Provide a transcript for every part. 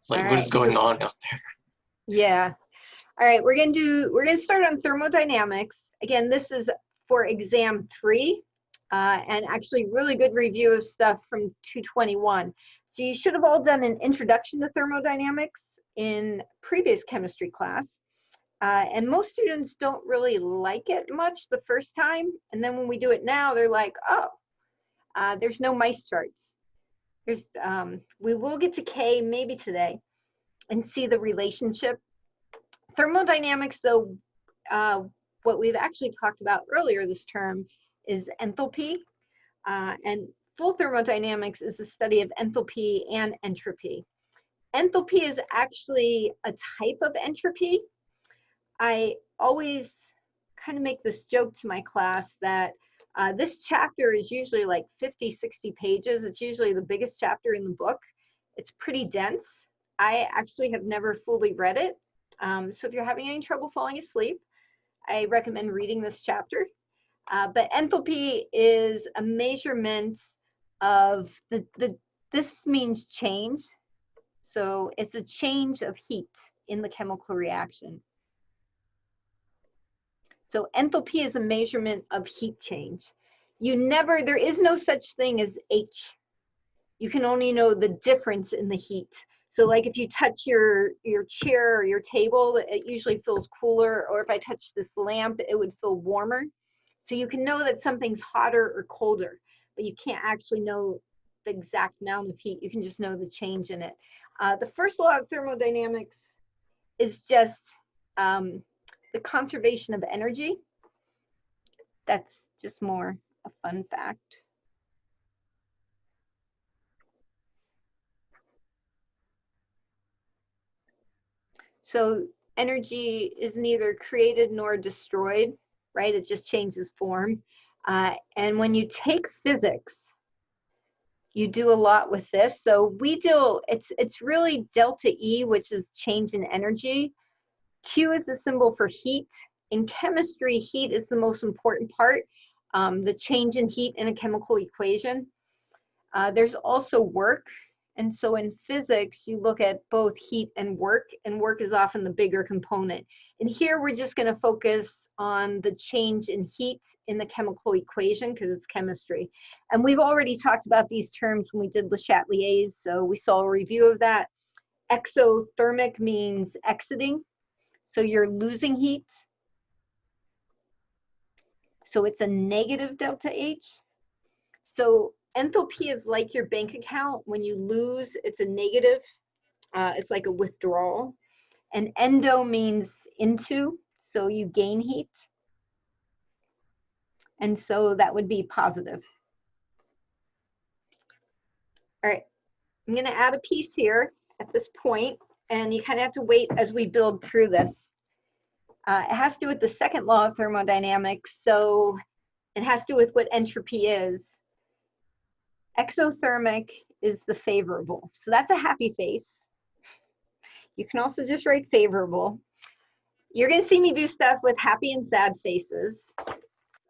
It's like, All what is right. going on out there? Yeah. All right, we're gonna start on thermodynamics. Again, this is for exam 3, and actually really good review of stuff from 221. So you should have all done an introduction to thermodynamics in previous chemistry class. And most students don't really like it much the first time. And then when we do it now, they're like, oh, there's no mice charts. We will get to K maybe today and see the relationship. Thermodynamics, though, what we've actually talked about earlier this term is enthalpy. And full thermodynamics is the study of enthalpy and entropy. Enthalpy is actually a type of entropy. I always kind of make this joke to my class that this chapter is usually like 50, 60 pages. It's usually the biggest chapter in the book. It's pretty dense. I actually have never fully read it. So if you're having any trouble falling asleep, I recommend reading this chapter. But enthalpy is a measurement of this means change. So it's a change of heat in the chemical reaction. So enthalpy is a measurement of heat change. There is no such thing as H. You can only know the difference in the heat. So like if you touch your chair or your table, it usually feels cooler, or if I touch this lamp, it would feel warmer. So you can know that something's hotter or colder, but you can't actually know the exact amount of heat. You can just know the change in it. The first law of thermodynamics is just the conservation of energy. That's just more a fun fact. So energy is neither created nor destroyed, right? It just changes form. And when you take physics, you do a lot with this. So it's really delta E, which is change in energy. Q is the symbol for heat. In chemistry, heat is the most important part, the change in heat in a chemical equation. There's also work. And so in physics, you look at both heat and work is often the bigger component. And here we're just going to focus on the change in heat in the chemical equation because it's chemistry. And we've already talked about these terms when we did Le Chatelier's, so we saw a review of that. Exothermic means exiting, so you're losing heat. So it's a negative delta H. So enthalpy is like your bank account. When you lose, it's a negative. It's like a withdrawal. And endo means into, so you gain heat. And so that would be positive. All right, I'm going to add a piece here at this point, and you kind of have to wait as we build through this. It has to do with the second law of thermodynamics, so it has to do with what entropy is. Exothermic is the favorable, so that's a happy face. You can also just write favorable. You're going to see me do stuff with happy and sad faces.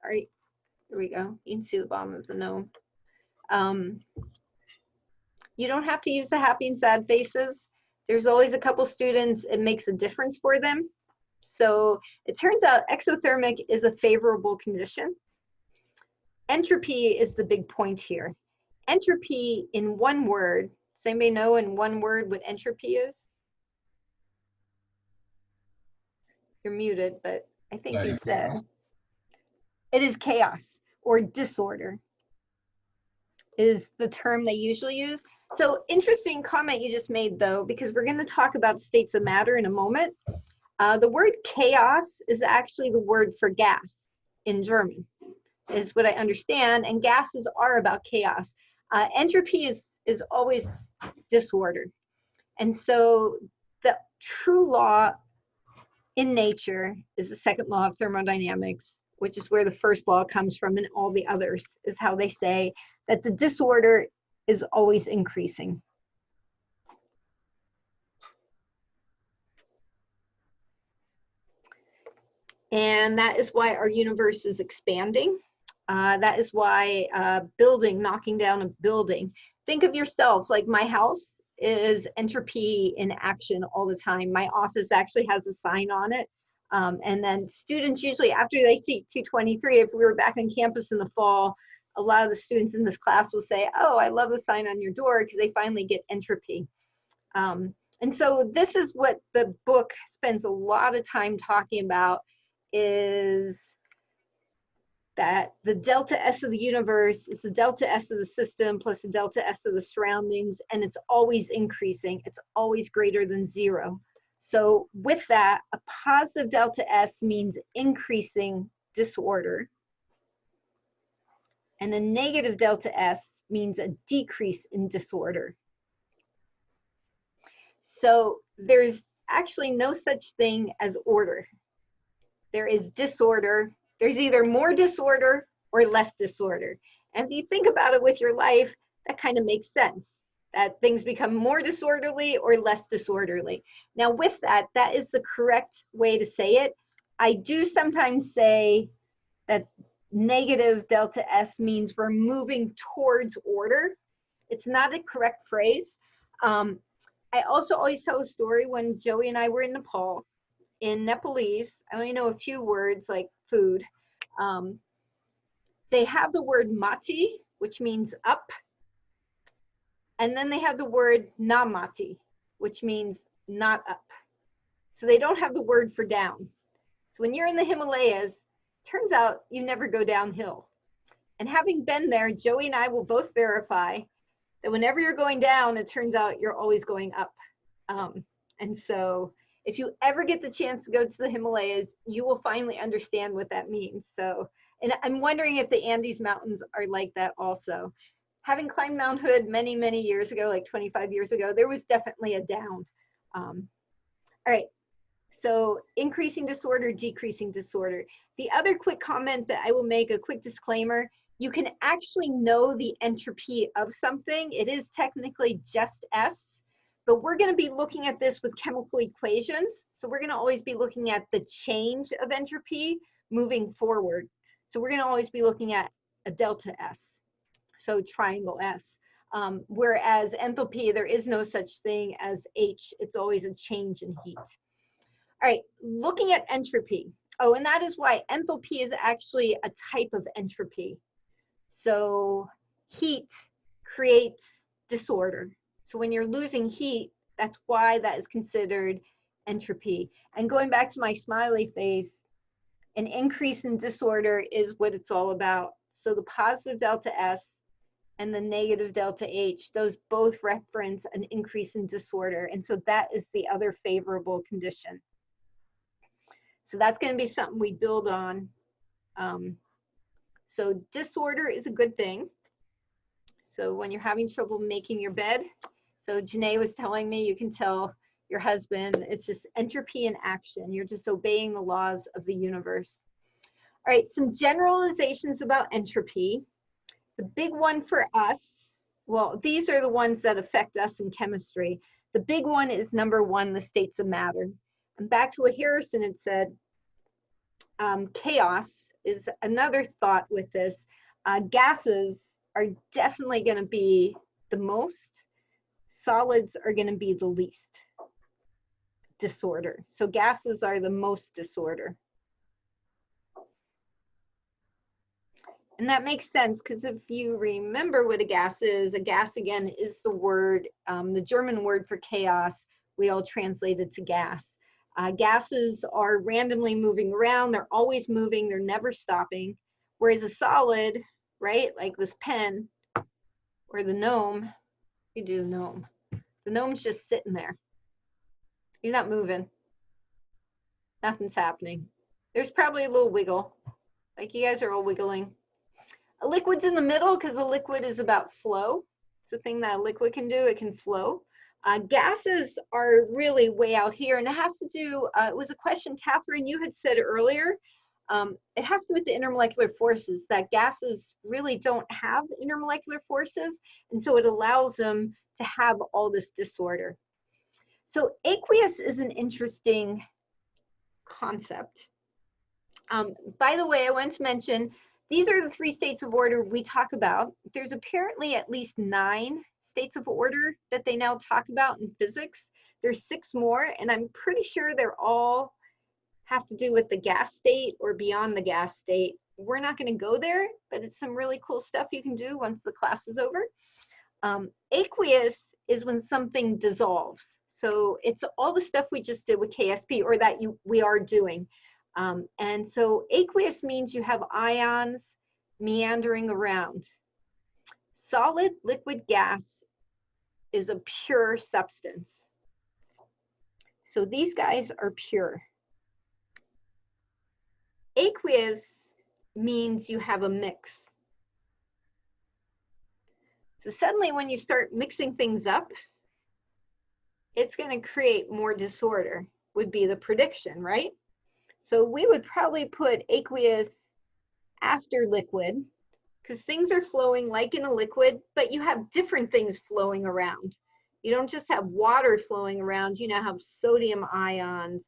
Sorry, here we go. You can see the bottom of the gnome. You don't have to use the happy and sad faces. There's always a couple students, it makes a difference for them. So it turns out exothermic is a favorable condition. Entropy is the big point here. Entropy in one word, does anybody know in one word what entropy is? You're muted, but I think you said. It is chaos or disorder is the term they usually use. So interesting comment you just made though, because we're going to talk about states of matter in a moment. The word chaos is actually the word for gas in German, is what I understand, and gases are about chaos. Entropy is always disorder. And so the true law in nature is the second law of thermodynamics, which is where the first law comes from, and all the others is how they say that the disorder is always increasing. And that is why our universe is expanding. That is why knocking down a building. Think of yourself like my house is entropy in action all the time. My office actually has a sign on it. And then students usually, after they see 223, if we were back on campus in the fall, a lot of the students in this class will say, oh, I love the sign on your door, because they finally get entropy. And so this is what the book spends a lot of time talking about, is that the delta S of the universe is the delta S of the system plus the delta S of the surroundings, and it's always increasing. It's always greater than 0. So with that, a positive delta S means increasing disorder, and a negative delta S means a decrease in disorder. So there's actually no such thing as order. There is disorder. There's either more disorder or less disorder. And if you think about it with your life, that kind of makes sense, that things become more disorderly or less disorderly. Now with that, that is the correct way to say it. I do sometimes say that negative delta S means we're moving towards order. It's not a correct phrase. I also always tell a story when Joey and I were in Nepal. In Nepalese, I only know a few words like food. They have the word mati, which means up. And then they have the word na mati, which means not up. So they don't have the word for down. So when you're in the Himalayas, turns out you never go downhill. And having been there, Joey and I will both verify that whenever you're going down, it turns out you're always going up. And so if you ever get the chance to go to the Himalayas, you will finally understand what that means. So, and I'm wondering if the Andes Mountains are like that also. Having climbed Mount Hood many, many years ago, like 25 years ago, there was definitely a down. All right, so increasing disorder, decreasing disorder. The other quick comment that I will make, a quick disclaimer, you can actually know the entropy of something. It is technically just S, but we're going to be looking at this with chemical equations. So we're going to always be looking at the change of entropy moving forward. So we're going to always be looking at a delta S, so triangle S. Whereas enthalpy, there is no such thing as H. It's always a change in heat. All right, looking at entropy. Oh, and that is why enthalpy is actually a type of entropy. So heat creates disorder. So when you're losing heat, that's why that is considered entropy. And going back to my smiley face, an increase in disorder is what it's all about. So the positive delta S and the negative delta H, those both reference an increase in disorder. And so that is the other favorable condition. So that's going to be something we build on. So disorder is a good thing. So when you're having trouble making your bed, so Janae was telling me, you can tell your husband, it's just entropy in action. You're just obeying the laws of the universe. All right, some generalizations about entropy. The big one for us, well, these are the ones that affect us in chemistry. The big one is number 1, the states of matter. And back to what Harrison had said, chaos is another thought with this. Gases are definitely going to be the most. Solids are going to be the least disorder. So gases are the most disorder. And that makes sense, because if you remember what a gas again is the word, the German word for chaos, we all translated to gas. Gases are randomly moving around. They're always moving. They're never stopping. Whereas a solid, right, like this pen or the gnome, you do the gnome. The gnome's just sitting there. He's not moving. Nothing's happening. There's probably a little wiggle. Like you guys are all wiggling. A liquid's in the middle because a liquid is about flow. It's the thing that a liquid can do. It can flow. Gases are really way out here, and it has to do, it was a question, Catherine, you had said earlier, it has to do with the intermolecular forces, that gases really don't have intermolecular forces, and so it allows them to have all this disorder. So aqueous is an interesting concept. By the way, I want to mention, these are the 3 states of order we talk about. There's apparently at least 9 states of order that they now talk about in physics. There's 6 more, and I'm pretty sure they're all have to do with the gas state or beyond the gas state. We're not going to go there, but it's some really cool stuff you can do once the class is over. Aqueous is when something dissolves. So it's all the stuff we just did with KSP, or that we are doing. And so aqueous means you have ions meandering around. Solid, liquid, gas is a pure substance. So these guys are pure. Aqueous means you have a mix. So suddenly when you start mixing things up, it's going to create more disorder, would be the prediction, right? So we would probably put aqueous after liquid, because things are flowing like in a liquid, but you have different things flowing around. You don't just have water flowing around, you now have sodium ions,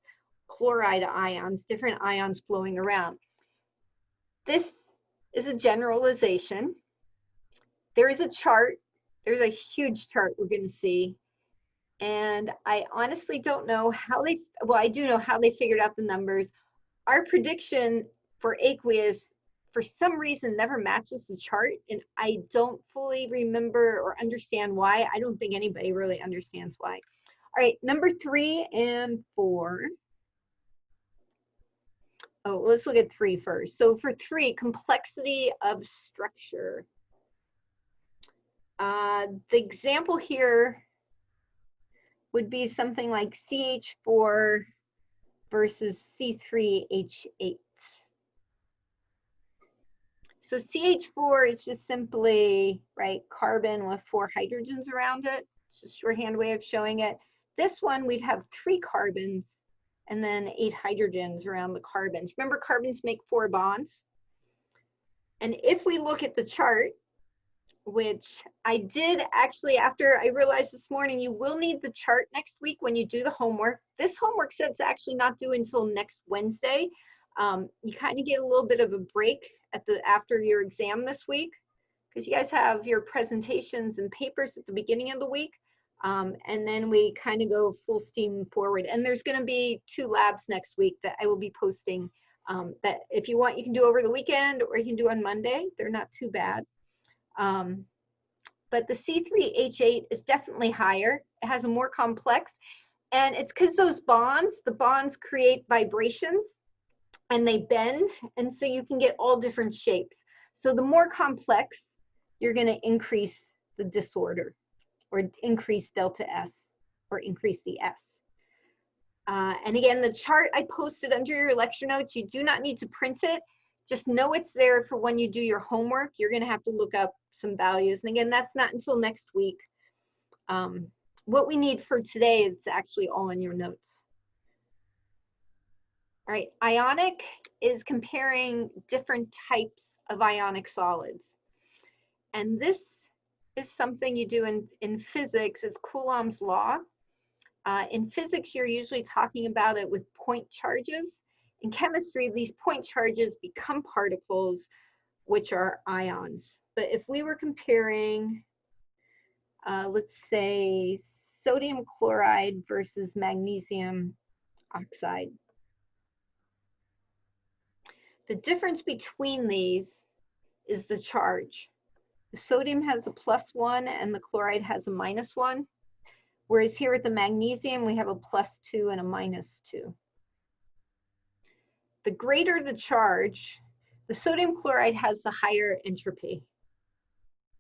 chloride ions, different ions flowing around. This is a generalization. There is a chart. There's a huge chart we're going to see. And I honestly don't know how they, well, I do know how they figured out the numbers. Our prediction for aqueous, for some reason, never matches the chart. And I don't fully remember or understand why. I don't think anybody really understands why. All right, number 3 and 4. Oh, let's look at 3 first. So for 3, complexity of structure. The example here would be something like CH4 versus C3H8. So CH4 is just simply, right, carbon with 4 hydrogens around it. It's a shorthand way of showing it. This one, we'd have 3 carbons and then 8 hydrogens around the carbons. Remember, carbons make 4 bonds. And if we look at the chart, which I did actually, after I realized this morning, you will need the chart next week when you do the homework. This homework set's actually not due until next Wednesday. You kind of get a little bit of a break after your exam this week, because you guys have your presentations and papers at the beginning of the week. And then we kind of go full steam forward. And there's going to be 2 labs next week that I will be posting that if you want, you can do over the weekend, or you can do on Monday. They're not too bad. But the C3H8 is definitely higher. It has a more complex, and it's because those bonds, the bonds create vibrations and they bend, and so you can get all different shapes. So the more complex, you're going to increase the disorder, or increase delta S, or increase the S. And again, the chart I posted under your lecture notes, you do not need to print it. Just know it's there for when you do your homework. You're going to have to look up some values. And again, that's not until next week. What we need for today is actually all in your notes. All right, ionic is comparing different types of ionic solids. And this is something you do in physics. It's Coulomb's law. In physics, you're usually talking about it with point charges. In chemistry, these point charges become particles, which are ions. But if we were comparing, let's say, sodium chloride versus magnesium oxide, the difference between these is the charge. The sodium has a +1 and the chloride has a -1. Whereas here at the magnesium, we have a +2 and a -2. The greater the charge, the sodium chloride has the higher entropy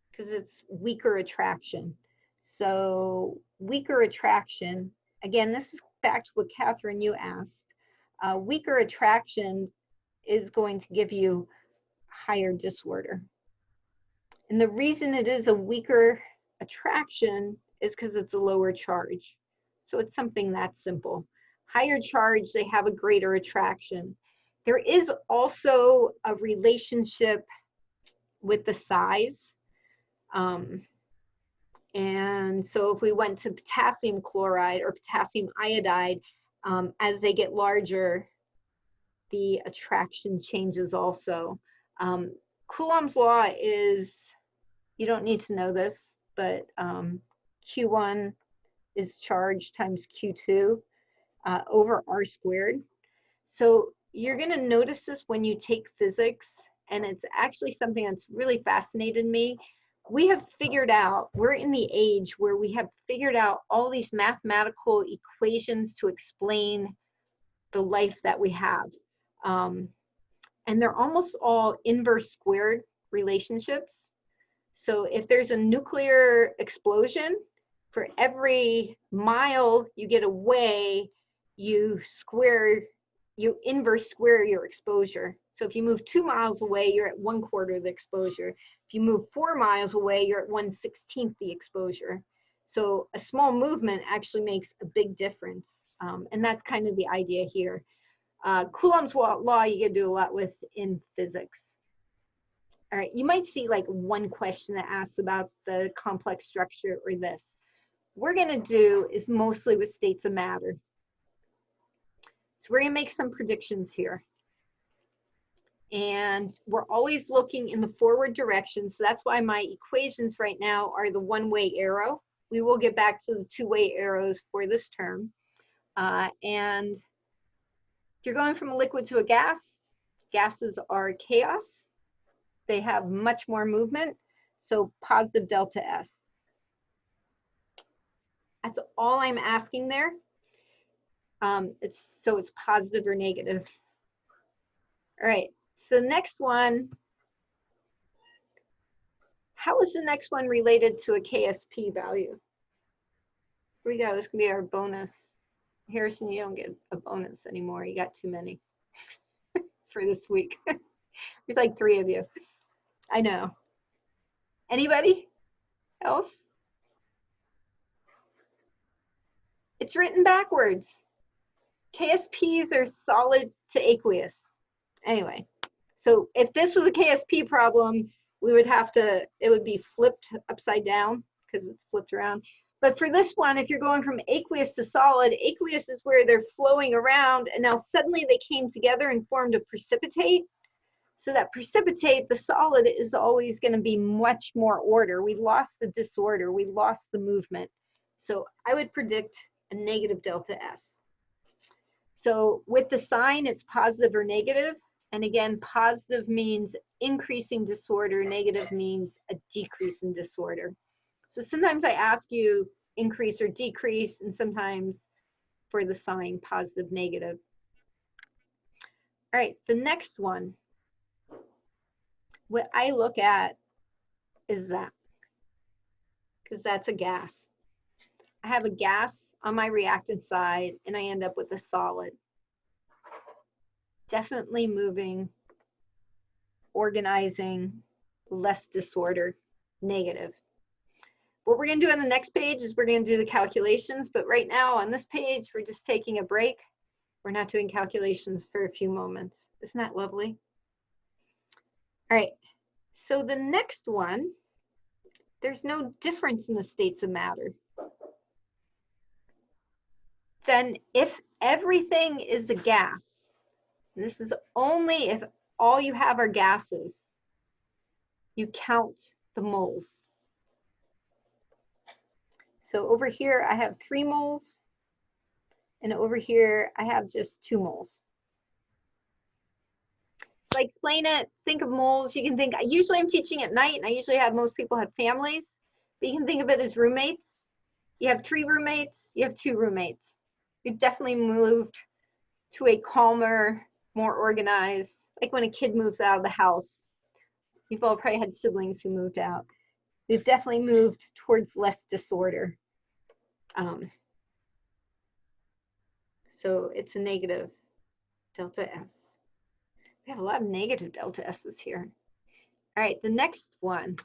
because it's weaker attraction. So weaker attraction, again, this is back to what Catherine, you asked. Weaker attraction is going to give you higher disorder. And the reason it is a weaker attraction is because it's a lower charge. So it's something that simple. Higher charge, they have a greater attraction. There is also a relationship with the size. And so if we went to potassium chloride or potassium iodide, as they get larger, the attraction changes also. Coulomb's law is, you don't need to know this, but Q1 is charge times Q2 over R squared. So you're going to notice this when you take physics, and it's actually something that's really fascinated me. We have figured out, we're in the age where we have figured out all these mathematical equations to explain the life that we have. And they're almost all inverse squared relationships. So if there's a nuclear explosion, for every mile you get away, you inverse square your exposure. So if you move 2 miles away, you're at 1/4 of the exposure. If you move 4 miles away, you're at 1/16 the exposure. So a small movement actually makes a big difference. And that's kind of the idea here. Coulomb's law you can do a lot with in physics. All right, you might see like one question that asks about the complex structure or this. We're going to do is mostly with states of matter. So we're going to make some predictions here. And we're always looking in the forward direction. So that's why my equations right now are the one-way arrow. We will get back to the two-way arrows for this term. And if you're going from a liquid to a gas, gases are chaos. They have much more movement. So positive delta S. That's all I'm asking there. So it's positive or negative. All right, so the next one, how is the next one related to a KSP value? Here we go, this can be our bonus. Harrison, you don't get a bonus anymore. You got too many for this week. There's like 3 of you. I know. Anybody else? It's written backwards. KSPs are solid to aqueous. Anyway, so if this was a KSP problem, we would have to, it would be flipped upside down because it's flipped around. But for this one, if you're going from aqueous to solid, aqueous is where they're flowing around, and now suddenly they came together and formed a precipitate. So that precipitate, the solid, is always going to be much more order. We lost the disorder. We lost the movement. So I would predict a negative delta S. So with the sign, it's positive or negative. And again, positive means increasing disorder. Negative means a decrease in disorder. So sometimes I ask you increase or decrease, and sometimes for the sign, positive, negative. All right, the next one. What I look at is that, because that's a gas. I have a gas on my reactant side, and I end up with a solid. Definitely moving, organizing, less disorder, negative. What we're going to do on the next page is we're going to do the calculations, but right now on this page, we're just taking a break. We're not doing calculations for a few moments. Isn't that lovely? All right, so the next one, there's no difference in the states of matter. Then if everything is a gas, and this is only if all you have are gases, you count the moles. So over here I have 3 moles, and over here I have just 2 moles. So I explain it, think of moles. You can think, usually I'm teaching at night, and I usually have most people have families, but you can think of it as roommates. You have 3 roommates, you have 2 roommates. You've definitely moved to a calmer, more organized, like when a kid moves out of the house. You've all probably had siblings who moved out. We've definitely moved towards less disorder. So it's a negative delta S. We have a lot of negative delta S's here. All right, the next one.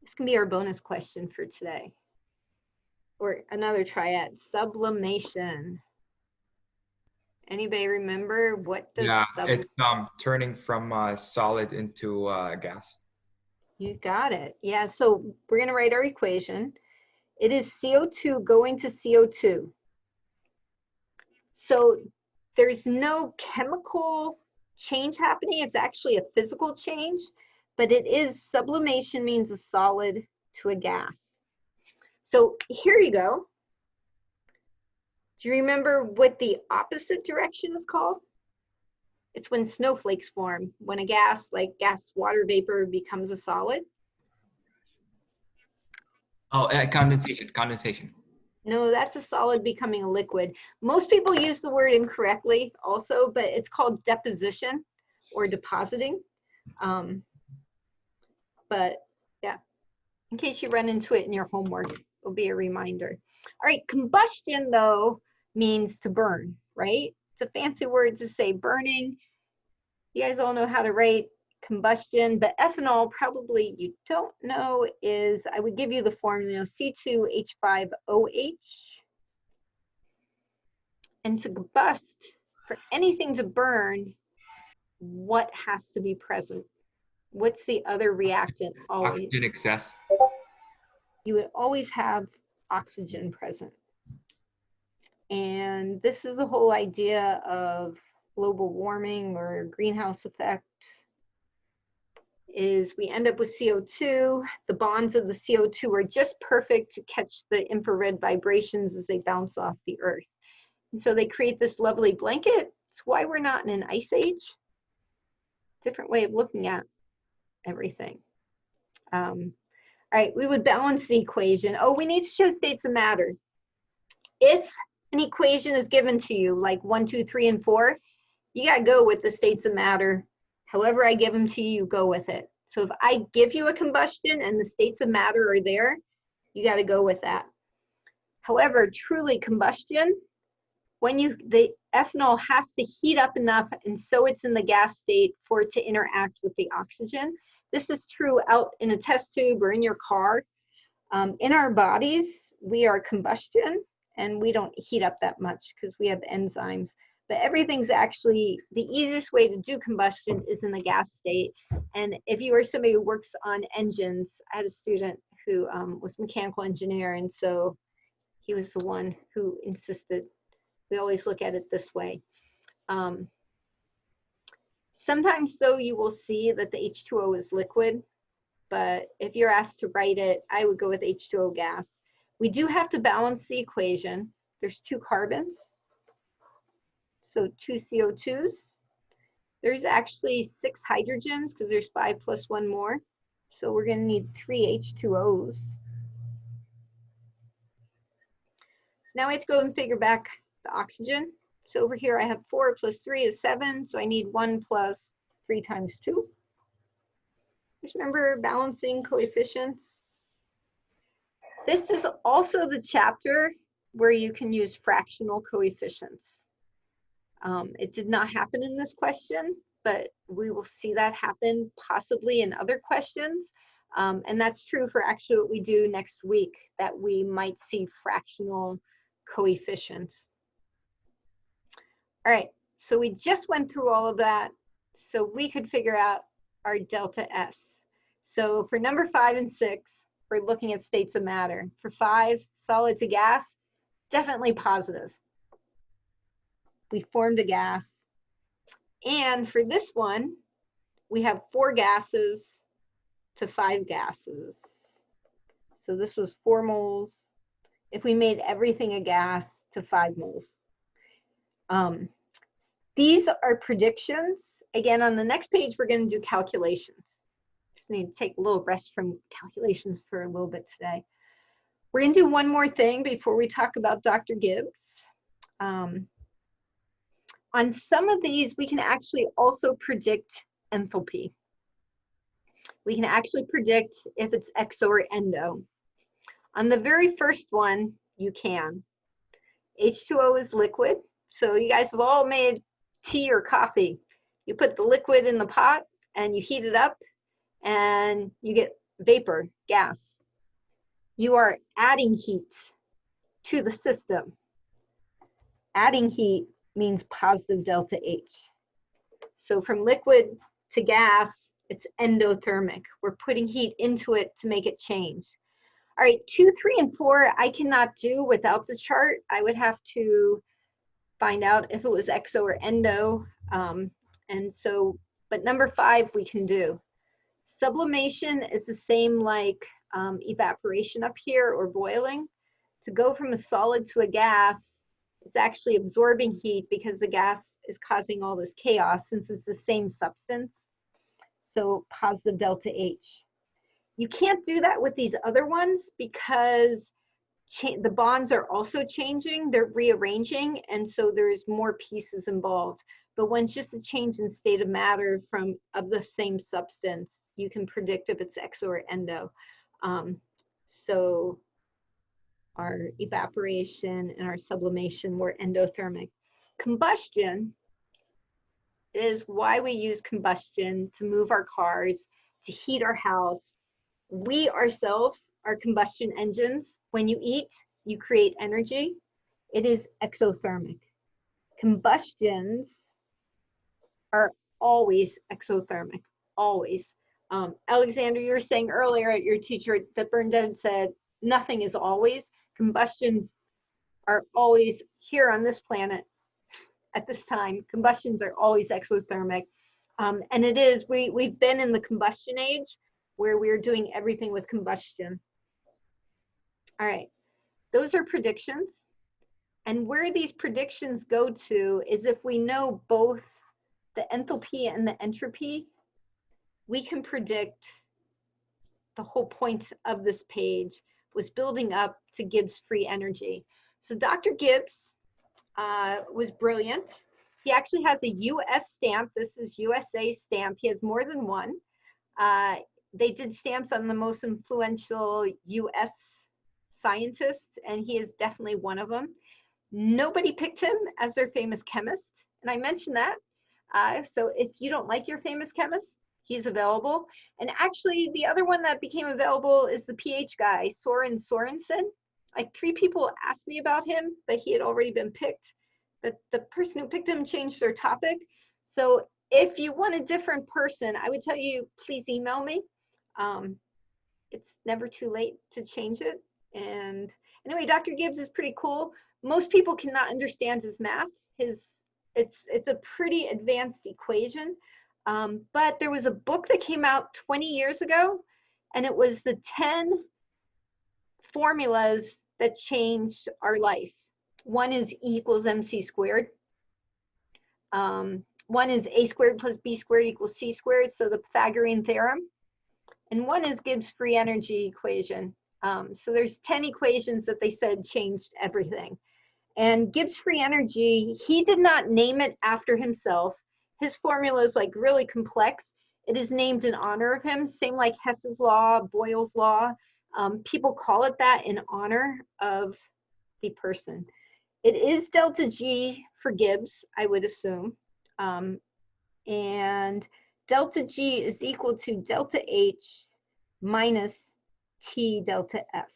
This can be our bonus question for today. Or another triad, sublimation. Anybody remember what does it's turning from solid into gas. You got it. Yeah, so we're going to write our equation. It is CO2 going to CO2. So there's no chemical change happening. It's actually a physical change, but it is, sublimation means a solid to a gas. So here you go. Do you remember what the opposite direction is called? It's when snowflakes form, when a gas, like gas water vapor, becomes a solid. Oh, condensation. No, that's a solid becoming a liquid. Most people use the word incorrectly also, but it's called deposition or depositing. But yeah, in case you run into it in your homework, it'll be a reminder. All right, combustion though means to burn, right? It's a fancy word to say burning. You guys all know how to write combustion, but ethanol probably you don't know is, I would give you the formula, C2H5OH. And to combust, for anything to burn, what has to be present? What's the other reactant always? Oxygen excess. You would always have oxygen present. And this is the whole idea of global warming or greenhouse effect, is we end up with CO2. The bonds of the CO2 are just perfect to catch the infrared vibrations as they bounce off the Earth. And so they create this lovely blanket. It's why we're not in an ice age. Different way of looking at everything. All right, we would balance the equation. Oh, we need to show states of matter. If an equation is given to you, like 1, 2, 3, and 4, you got to go with the states of matter. However I give them to you, you go with it. So if I give you a combustion and the states of matter are there, you got to go with that. However, truly combustion, when the ethanol has to heat up enough and so it's in the gas state for it to interact with the oxygen. This is true out in a test tube or in your car. In our bodies, we are combustion and we don't heat up that much because we have enzymes. But everything's actually, the easiest way to do combustion is in the gas state. And if you are somebody who works on engines, I had a student who was a mechanical engineer, and so he was the one who insisted we always look at it this way. Sometimes though you will see that the H2O is liquid, but if you're asked to write it, I would go with H2O gas. We do have to balance the equation. There's 2 carbons, so 2 CO2s. There's actually 6 hydrogens because there's 5 plus 1 more. So we're going to need 3 H2Os. So now we have to go and figure back the oxygen. So over here I have 4 plus 3 is 7. So I need 1 plus 3 times 2. Just remember balancing coefficients. This is also the chapter where you can use fractional coefficients. It did not happen in this question, but we will see that happen possibly in other questions. And that's true for actually what we do next week, that we might see fractional coefficients. All right, so we just went through all of that so we could figure out our delta S. So for number 5 and 6, we're looking at states of matter. For 5, solid to gas, definitely positive. We formed a gas. And for this one, we have 4 gases to 5 gases. So this was 4 moles. If we made everything a gas, to 5 moles. These are predictions. Again, on the next page, we're going to do calculations. Just need to take a little rest from calculations for a little bit today. We're going to do one more thing before we talk about Dr. Gibbs. On some of these, we can actually also predict enthalpy. We can actually predict if it's exo or endo. On the very first one, you can. H2O is liquid. So you guys have all made tea or coffee. You put the liquid in the pot and you heat it up and you get vapor, gas. You are adding heat to the system. Adding heat means positive delta H. So from liquid to gas, it's endothermic. We're putting heat into it to make it change. All right, 2, 3, and 4, I cannot do without the chart. I would have to find out if it was exo or endo. And so, but number 5 we can do. Sublimation is the same like evaporation up here or boiling. To go from a solid to a gas, it's actually absorbing heat because the gas is causing all this chaos since it's the same substance. So positive delta H. You can't do that with these other ones because the bonds are also changing, they're rearranging, and so there's more pieces involved. But when it's just a change in state of matter of the same substance, you can predict if it's exo or endo. So our evaporation and our sublimation were endothermic. Combustion is why we use combustion to move our cars, to heat our house. We ourselves are combustion engines. When you eat, you create energy. It is exothermic. Combustions are always exothermic, always. Alexander, you were saying earlier at your teacher that Bernadette said nothing is always. Combustions are always here on this planet at this time. Combustions are always exothermic. And it is, we've been in the combustion age where we're doing everything with combustion. All right, those are predictions. And where these predictions go to is if we know both the enthalpy and the entropy, we can predict the whole point of this page was building up to Gibbs free energy. So Dr. Gibbs was brilliant. He actually has a US stamp. This is USA stamp. He has more than one. They did stamps on the most influential US scientists, and he is definitely one of them. Nobody picked him as their famous chemist, and I mentioned that. So if you don't like your famous chemist, he's available. And actually, the other one that became available is the pH guy, Soren Sorensen. Like 3 people asked me about him, but he had already been picked. But the person who picked him changed their topic. So if you want a different person, I would tell you, please email me. It's never too late to change it. And anyway, Dr. Gibbs is pretty cool. Most people cannot understand his math. It's a pretty advanced equation. But there was a book that came out 20 years ago, and it was the 10 formulas that changed our life. One is E equals MC squared. One is A squared plus B squared equals C squared, so the Pythagorean theorem. And one is Gibbs free energy equation. So there's 10 equations that they said changed everything. And Gibbs free energy, he did not name it after himself. His formula is like really complex. It is named in honor of him, same like Hess's law, Boyle's law. People call it that in honor of the person. It is delta G for Gibbs, I would assume. And delta G is equal to delta H minus T delta S.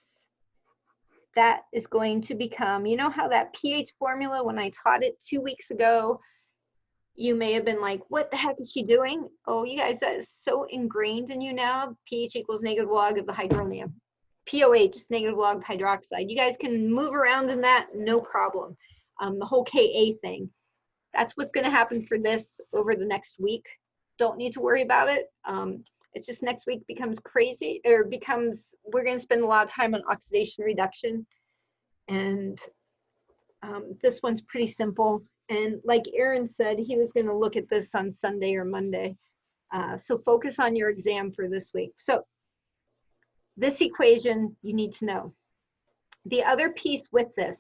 That is going to become, you know how that pH formula, when I taught it 2 weeks ago, you may have been like, what the heck is she doing? Oh, you guys, that is so ingrained in you now. pH equals negative log of the hydronium. POH is negative log of hydroxide. You guys can move around in that, no problem. The whole Ka thing. That's what's going to happen for this over the next week. Don't need to worry about it. It's just next week becomes crazy, or becomes, we're going to spend a lot of time on oxidation reduction. And this one's pretty simple. And like Aaron said, he was going to look at this on Sunday or Monday. So focus on your exam for this week. So this equation you need to know. The other piece with this,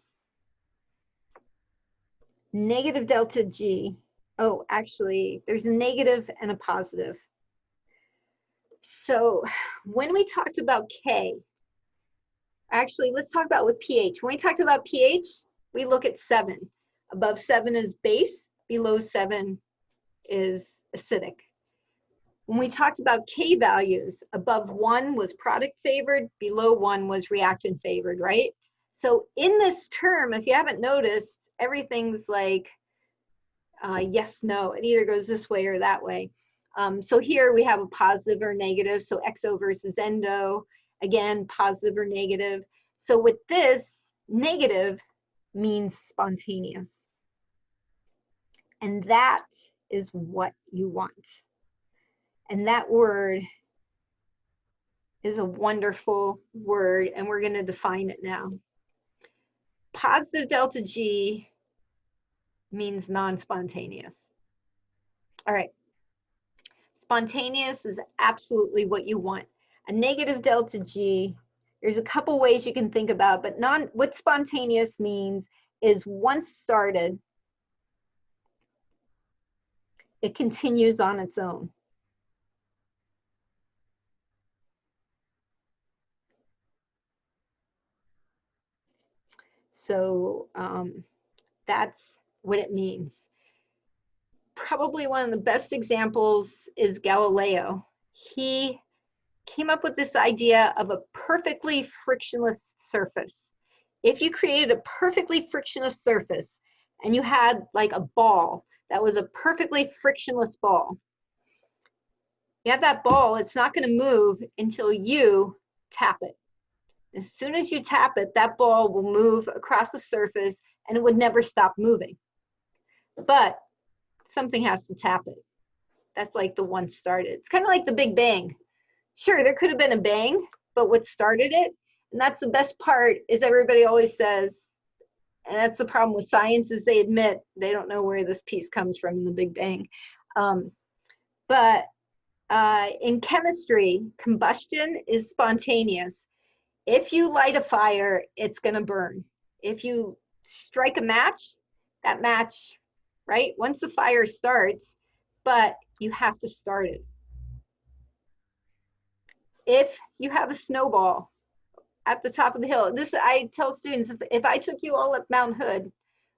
negative delta G. Oh, actually, there's a negative and a positive. So when we talked about K, actually, let's talk about with pH. When we talked about pH, we look at 7. Above 7 is base, below 7 is acidic. When we talked about K values, above 1 was product favored, below 1 was reactant favored, right? So in this term, if you haven't noticed, everything's like yes, no. It either goes this way or that way. So here we have a positive or negative. So exo versus endo, again, positive or negative. So with this, negative means spontaneous. And that is what you want. And that word is a wonderful word, and we're going to define it now. Positive delta G means non-spontaneous. All right. Spontaneous is absolutely what you want. A negative delta G, there's a couple ways you can think about, but what spontaneous means is once started, it continues on its own. So that's what it means. Probably one of the best examples is Galileo. He came up with this idea of a perfectly frictionless surface. If you created a perfectly frictionless surface and you had like a ball that was a perfectly frictionless ball, you have that ball, it's not going to move until you tap it. As soon as you tap it, that ball will move across the surface and it would never stop moving. But something has to tap it. That's like the once started. It's kind of like the Big Bang. Sure, there could have been a bang, but what started it, and that's the best part, is everybody always says, and that's the problem with science, is they admit they don't know where this piece comes from in the Big Bang. But in chemistry, combustion is spontaneous. If you light a fire, it's going to burn. If you strike a match, that match, right? Once the fire starts, but you have to start it. If you have a snowball at the top of the hill, this I tell students, if I took you all up Mount Hood,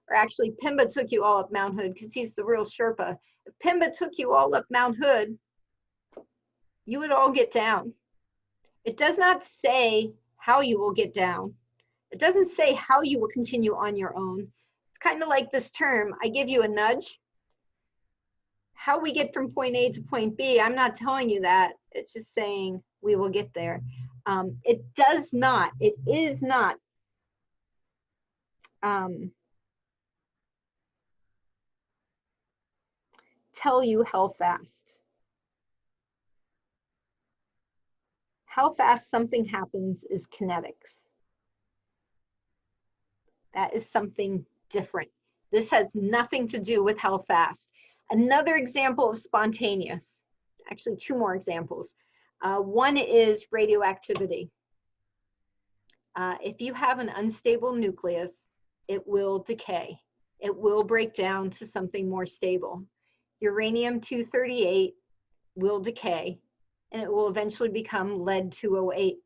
or actually Pimba took you all up Mount Hood because he's the real Sherpa. If Pimba took you all up Mount Hood, you would all get down. It does not say how you will get down. It doesn't say how you will continue on your own. It's kind of like this term, I give you a nudge. How we get from point A to point B, I'm not telling you that. It's just saying we will get there. It does not, it is not tell you how fast. How fast something happens is kinetics. That is something different. This has nothing to do with how fast. Another example of spontaneous, actually two more examples. One is radioactivity. If you have an unstable nucleus, it will decay. It will break down to something more stable. Uranium-238 will decay, and it will eventually become lead-208.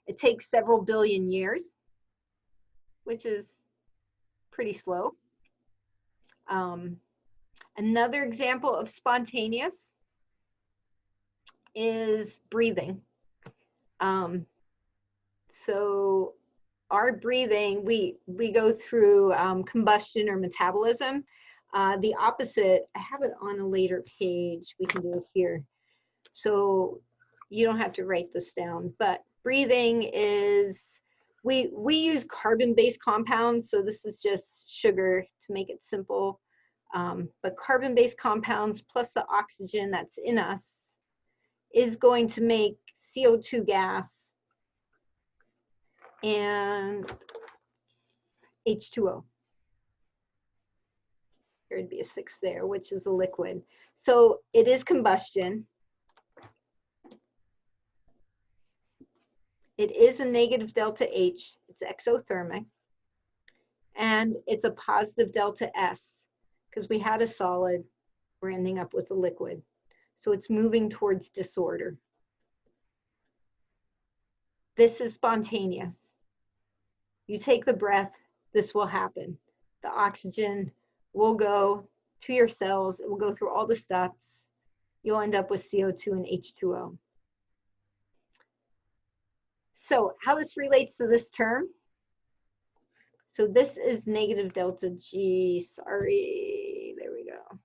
It takes several billion years, which is pretty slow. Another example of spontaneous is breathing. So our breathing, we go through combustion or metabolism. The opposite, I have it on a later page, we can do it here. So you don't have to write this down, but breathing is, we use carbon-based compounds, so this is just sugar to make it simple. But carbon-based compounds plus the oxygen that's in us is going to make CO2 gas and H2O. There'd be a 6 there, which is a liquid. So it is combustion. It is a negative delta H. It's exothermic. And it's a positive delta S, because we had a solid, we're ending up with a liquid. So it's moving towards disorder. This is spontaneous. You take the breath, this will happen. The oxygen will go to your cells, it will go through all the steps. You'll end up with CO2 and H2O. So how this relates to this term. So this is negative delta G, sorry, there we go.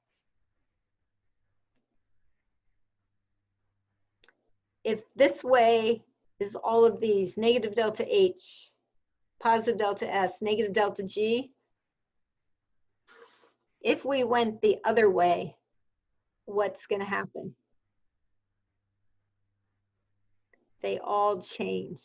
If this way is all of these, negative delta H, positive delta S, negative delta G, if we went the other way, what's going to happen? they all change.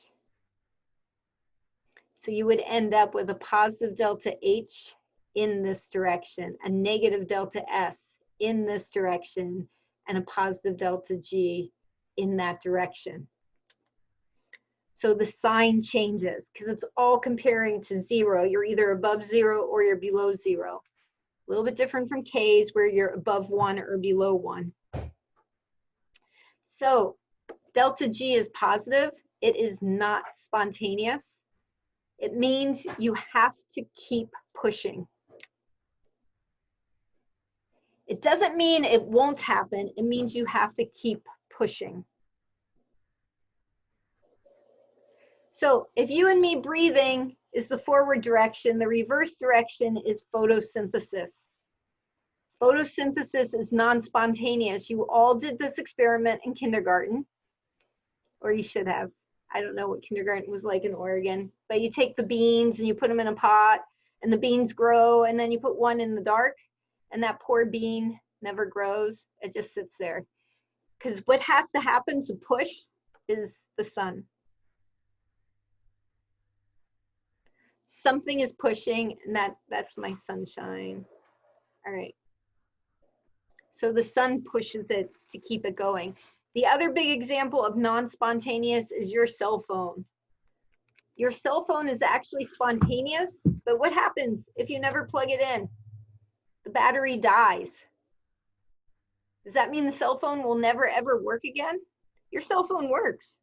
So you would end up with a positive delta H in this direction, a negative delta S in this direction, and a positive delta G in that direction. So the sign changes because it's all comparing to 0. You're either above 0 or you're below 0. A little bit different from K's where you're above 1 or below 1. So delta G is positive. It is not spontaneous. It means you have to keep pushing. It doesn't mean it won't happen. It means you have to keep pushing. So if you and me breathing is the forward direction, the reverse direction is photosynthesis. Photosynthesis is non-spontaneous. You all did this experiment in kindergarten, or you should have. I don't know what kindergarten was like in Oregon, but you take the beans and you put them in a pot and the beans grow, and then you put one in the dark and that poor bean never grows. It just sits there. Because what has to happen to push is the sun. Something is pushing, and that's my sunshine. All right. So the sun pushes it to keep it going. The other big example of non-spontaneous is your cell phone. Your cell phone is actually spontaneous, but what happens if you never plug it in? The battery dies. Does that mean the cell phone will never ever work again? Your cell phone works.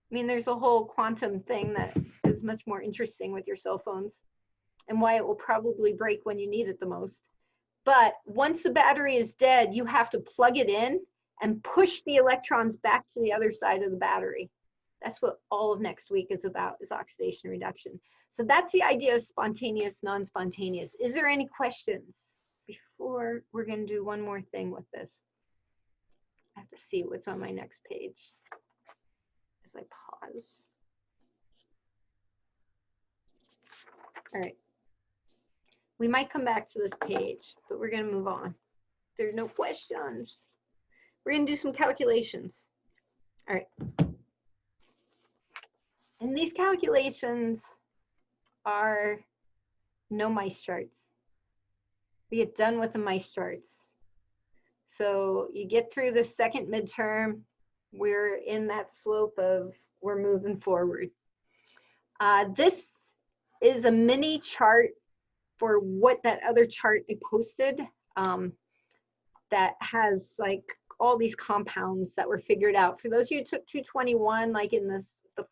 I mean, there's a whole quantum thing that is much more interesting with your cell phones and why it will probably break when you need it the most. But once the battery is dead, you have to plug it in and push the electrons back to the other side of the battery. That's what all of next week is about, is oxidation reduction. So that's the idea of spontaneous, non-spontaneous. Is there any questions before we're going to do one more thing with this? I have to see what's on my next page as I pause. All right. We might come back to this page, but we're going to move on. There's no questions. We're going to do some calculations. All right. And these calculations are no mice charts. We get done with the mice charts. So you get through the second midterm, we're in that slope of we're moving forward. This is a mini chart for what that other chart I posted that has like all these compounds that were figured out. For those of you who took 221, like in the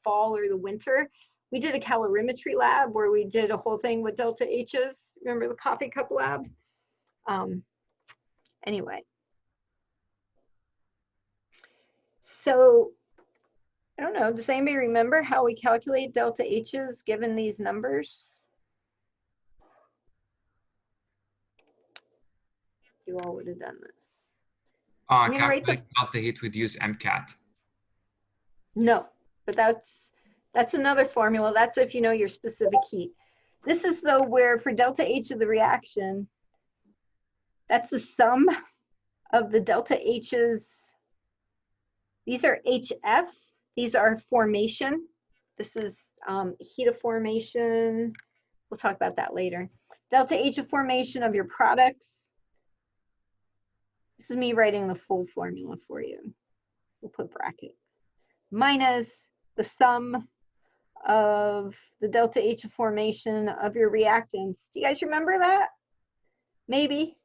fall or the winter, we did a calorimetry lab where we did a whole thing with delta H's. Remember the coffee cup lab? Anyway. So, I don't know, does anybody remember how we calculate delta H's given these numbers? You all would have done this. I'm gonna write the delta heat, we'd use MCAT. No, but that's another formula. That's if you know your specific heat. This is though where for delta H of the reaction, that's the sum of the delta H's. These are HF. These are formation. This is heat of formation. We'll talk about that later. Delta H of formation of your products. This is me writing the full formula for you. We'll put bracket. Minus the sum of the delta H of formation of your reactants. Do you guys remember that? Maybe.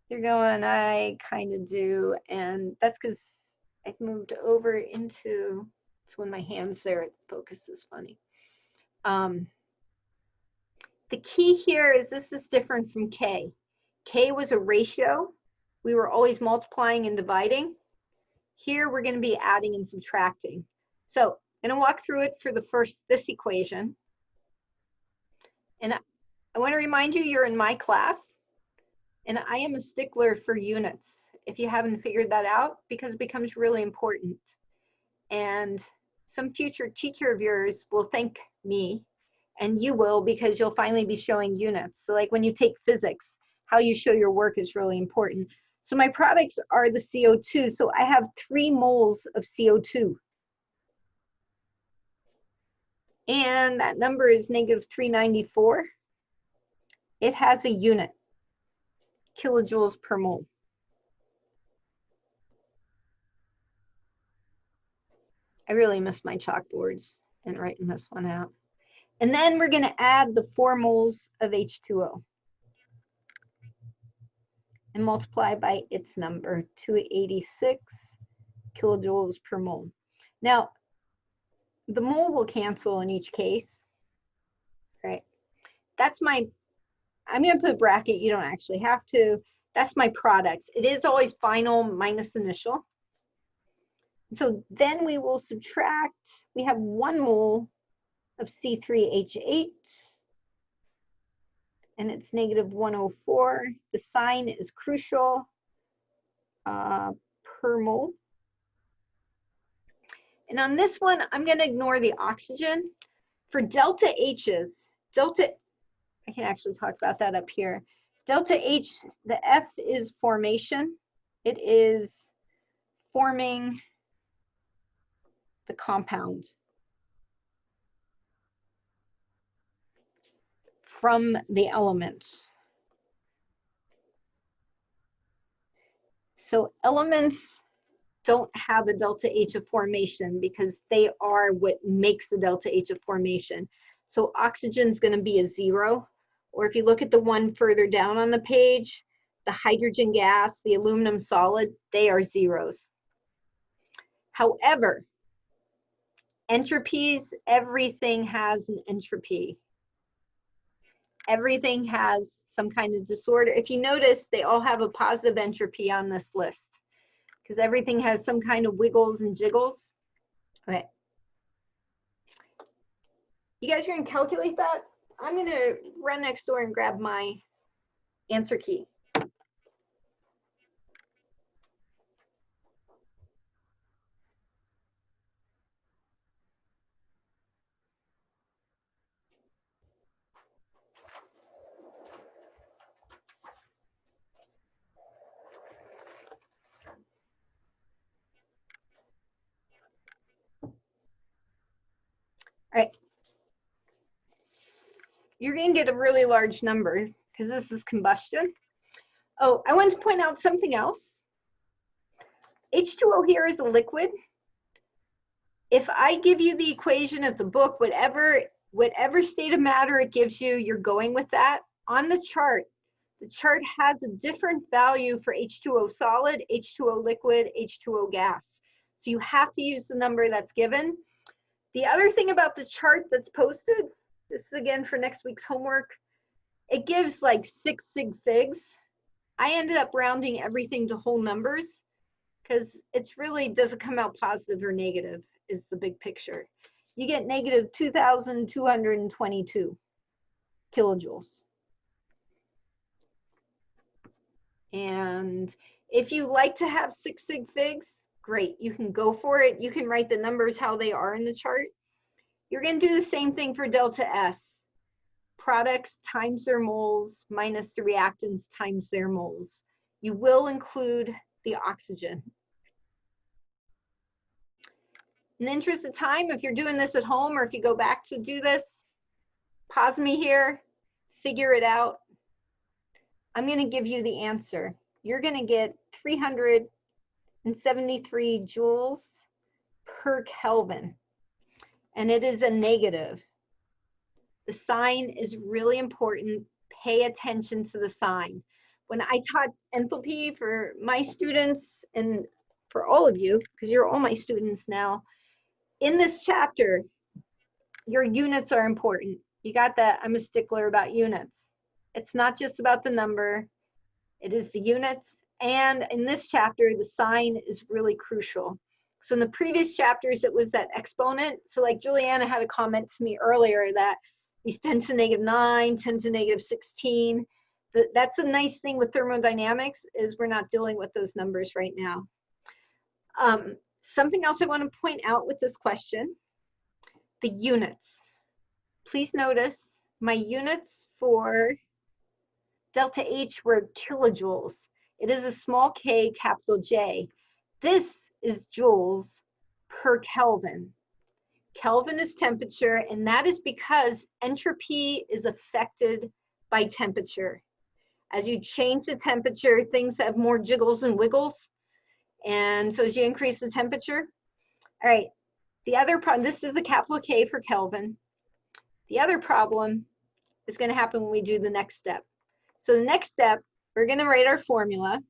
You're going, I kind of do. And that's because I've moved over into, it's when my hand's there, it focuses funny. The key here is this is different from K. K was a ratio. We were always multiplying and dividing. Here we're going to be adding and subtracting. So I'm going to walk through it for this equation. And I want to remind you, you're in my class, and I am a stickler for units, if you haven't figured that out, because it becomes really important. And some future teacher of yours will thank me, and you will, because you'll finally be showing units. So like when you take physics, how you show your work is really important. So my products are the CO2. So I have 3 moles of CO2. and that number is -394. It has a unit, kilojoules per mole. I really miss my chalkboards and writing this one out. And then we're going to add the 4 moles of H2O and multiply by its number, 286 kilojoules per mole. Now, the mole will cancel in each case, right? That's my, I'm going to put a bracket, you don't actually have to. That's my products. It is always final minus initial. So then we will subtract, we have 1 mole of C3H8, and it's -104. The sign is crucial per mole. And on this one, I'm going to ignore the oxygen. For delta H's, I can actually talk about that up here. Delta H, the F is formation. It is forming the compound from the elements. So elements don't have a delta H of formation because they are what makes the delta H of formation. So oxygen is going to be a 0. Or if you look at the one further down on the page, the hydrogen gas, the aluminum solid, they are 0s. However, entropies, everything has an entropy. Everything has some kind of disorder. If you notice, they all have a positive entropy on this list because everything has some kind of wiggles and jiggles. Okay. You guys are going to calculate that? I'm going to run next door and grab my answer key. All right. You're going to get a really large number because this is combustion. Oh, I want to point out something else. H2O here is a liquid. If I give you the equation of the book, whatever state of matter it gives you, you're going with that. On the chart has a different value for H2O solid, H2O liquid, H2O gas. So you have to use the number that's given. The other thing about the chart that's posted, this is again for next week's homework, it gives like 6 sig figs. I ended up rounding everything to whole numbers because it's really, does it come out positive or negative is the big picture. You get -2,222 kilojoules. And if you like to have 6 sig figs, great, you can go for it. You can write the numbers how they are in the chart. You're going to do the same thing for delta S. Products times their moles minus the reactants times their moles. You will include the oxygen. In the interest of time, if you're doing this at home or if you go back to do this, pause me here, figure it out. I'm going to give you the answer. You're going to get 373 joules per Kelvin, and it is a negative. The sign is really important. Pay attention to the sign. When I taught enthalpy for my students and for all of you, because you're all my students now, in this chapter, your units are important. You got that? I'm a stickler about units. It's not just about the number. It is the units. And in this chapter, the sign is really crucial. So in the previous chapters, it was that exponent. So like Juliana had a comment to me earlier that these 10 to the -9, 10 to the -16. That's a nice thing with thermodynamics is we're not dealing with those numbers right now. Something else I want to point out with this question, the units. Please notice my units for delta H were kilojoules. It is a small k, capital J. This is joules per Kelvin. Kelvin is temperature, and that is because entropy is affected by temperature. As you change the temperature, things have more jiggles and wiggles. And so as you increase the temperature, all right, the other problem, this is a capital K for Kelvin. The other problem is going to happen when we do the next step. So the next step, we're going to write our formula.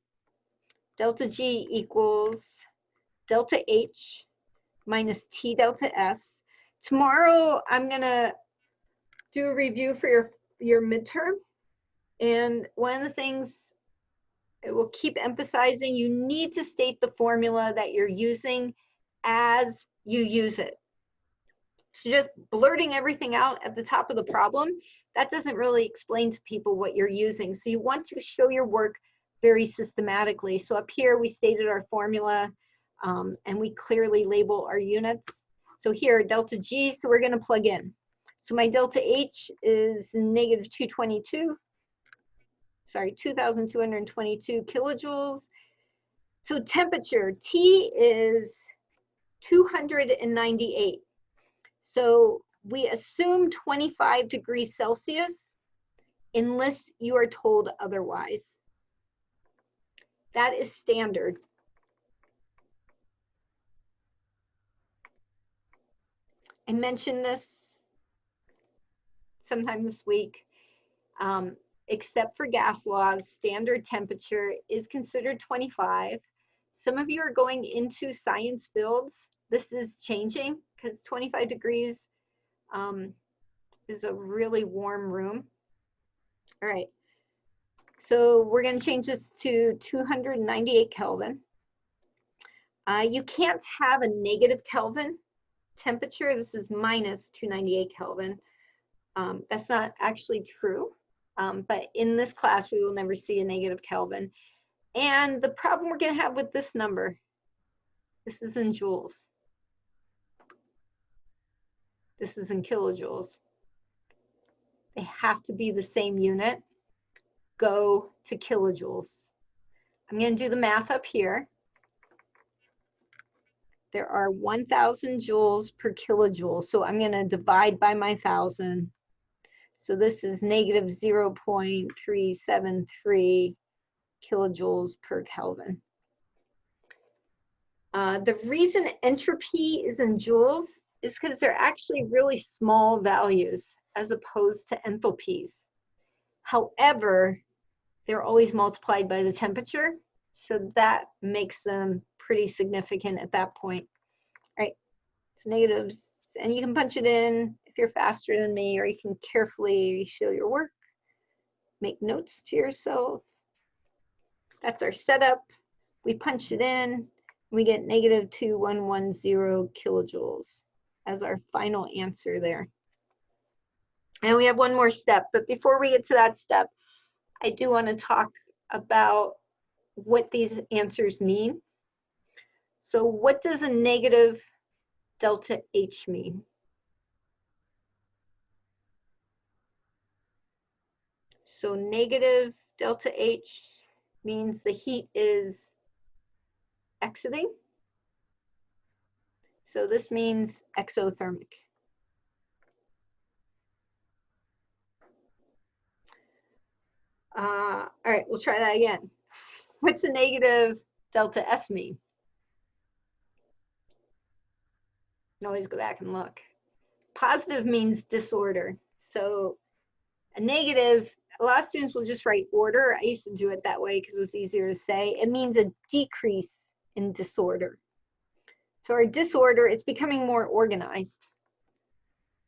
Delta G equals delta H minus T delta S. Tomorrow, I'm going to do a review for your midterm. And one of the things it will keep emphasizing, you need to state the formula that you're using as you use it. So just blurting everything out at the top of the problem, that doesn't really explain to people what you're using. So you want to show your work very systematically. So up here, we stated our formula, and we clearly label our units. So here, delta G, so we're going to plug in. So my delta H is negative 2,222 kilojoules. So temperature, T is 298. So we assume 25 degrees Celsius unless you are told otherwise. That is standard. I mentioned this sometime this week. Except for gas laws, standard temperature is considered 25. Some of you are going into science fields. This is changing because 25 degrees is a really warm room. All right, so we're going to change this to 298 Kelvin. You can't have a negative Kelvin temperature. This is minus 298 Kelvin. That's not actually true. But in this class, we will never see a negative Kelvin. And the problem we're going to have with this number, this is in joules. This is in kilojoules. They have to be the same unit. Go to kilojoules. I'm going to do the math up here. There are 1,000 joules per kilojoule. So I'm going to divide by my 1,000. So this is negative 0.373 kilojoules per Kelvin. The reason entropy is in joules is because they're actually really small values as opposed to enthalpies. However, they're always multiplied by the temperature, so that makes them pretty significant at that point. All right, so negatives, and you can punch it in if you're faster than me, or you can carefully show your work, make notes to yourself. That's our setup. We punch it in, we get negative 2,110 kilojoules as our final answer there. And we have one more step, but before we get to that step, I do want to talk about what these answers mean. So what does a negative delta H mean? So negative delta H means the heat is exiting. So this means exothermic. All right, we'll try that again. What's a negative delta S mean? You can always go back and look. Positive means disorder. So a negative, a lot of students will just write order. I used to do it that way because it was easier to say. It means a decrease in disorder. So our disorder is becoming more organized.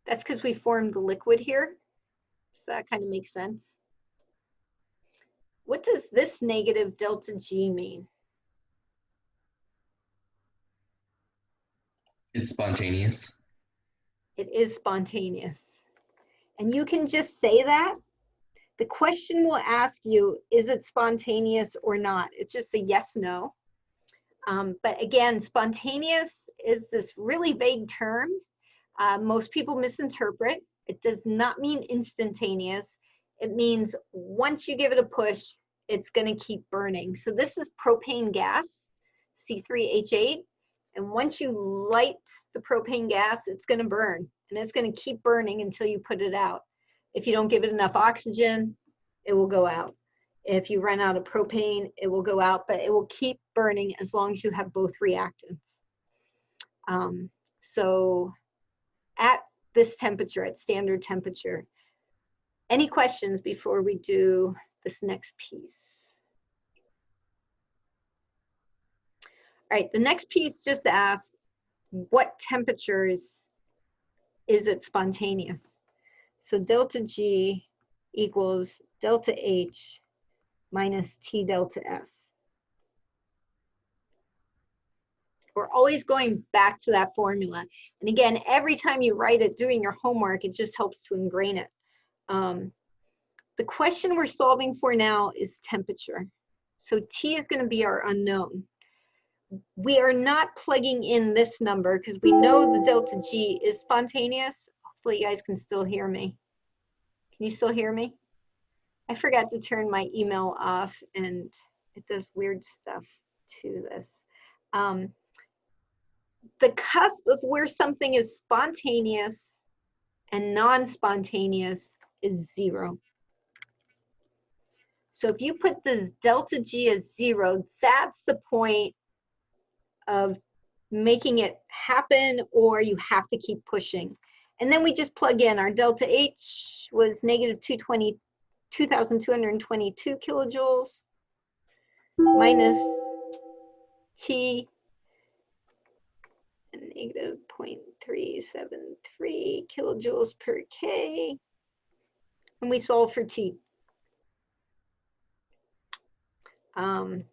That's because we formed the liquid here. So that kind of makes sense. What does this negative delta G mean? It's spontaneous. It is spontaneous. And you can just say that. The question will ask you, is it spontaneous or not? It's just a yes, no. But again, spontaneous is this really vague term. Most people misinterpret. It does not mean instantaneous. It means once you give it a push, it's going to keep burning. So this is propane gas, C3H8. And once you light the propane gas, it's going to burn, and it's going to keep burning until you put it out. If you don't give it enough oxygen, it will go out. If you run out of propane, it will go out, but it will keep burning as long as you have both reactants. So at this temperature, at standard temperature, any questions before we do this next piece? All right, the next piece just asks, what temperatures is it spontaneous? So delta G equals delta H minus T delta S. We're always going back to that formula. And again, every time you write it doing your homework, it just helps to ingrain it. The question we're solving for now is temperature. So T is going to be our unknown. We are not plugging in this number because we know the delta G is spontaneous. Hopefully you guys can still hear me. Can you still hear me? I forgot to turn my email off and it does weird stuff to this. The cusp of where something is spontaneous and non-spontaneous is 0. So if you put the delta G as 0, that's the point of making it happen, or you have to keep pushing. And then we just plug in our delta H was negative 2,222 kilojoules minus T negative 0.373 kilojoules per K, and we solve for T. I'm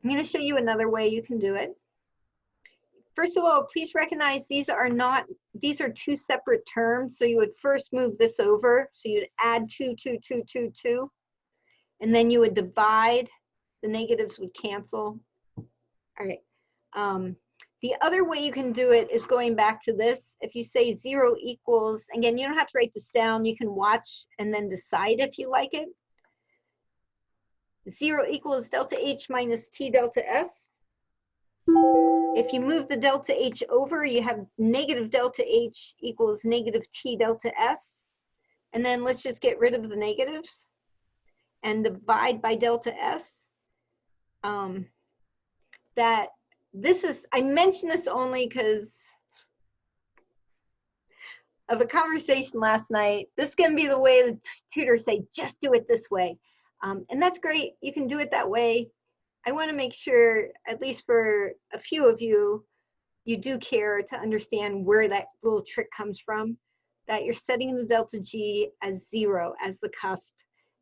going to show you another way you can do it. First of all, please recognize these are two separate terms. So you would first move this over. So you'd add 2, 2, 2, 2, 2. And then you would divide. The negatives would cancel. All right. The other way you can do it is going back to this. If you say 0 equals, again, you don't have to write this down. You can watch and then decide if you like it. 0 equals delta H minus T delta S. If you move the delta H over, you have negative delta H equals negative T delta S. And then let's just get rid of the negatives and divide by delta S. I mention this only because of a conversation last night. This is going to be the way the tutors say, just do it this way. And that's great. You can do it that way. I want to make sure, at least for a few of you, you do care to understand where that little trick comes from, that you're setting the delta G as 0 as the cusp.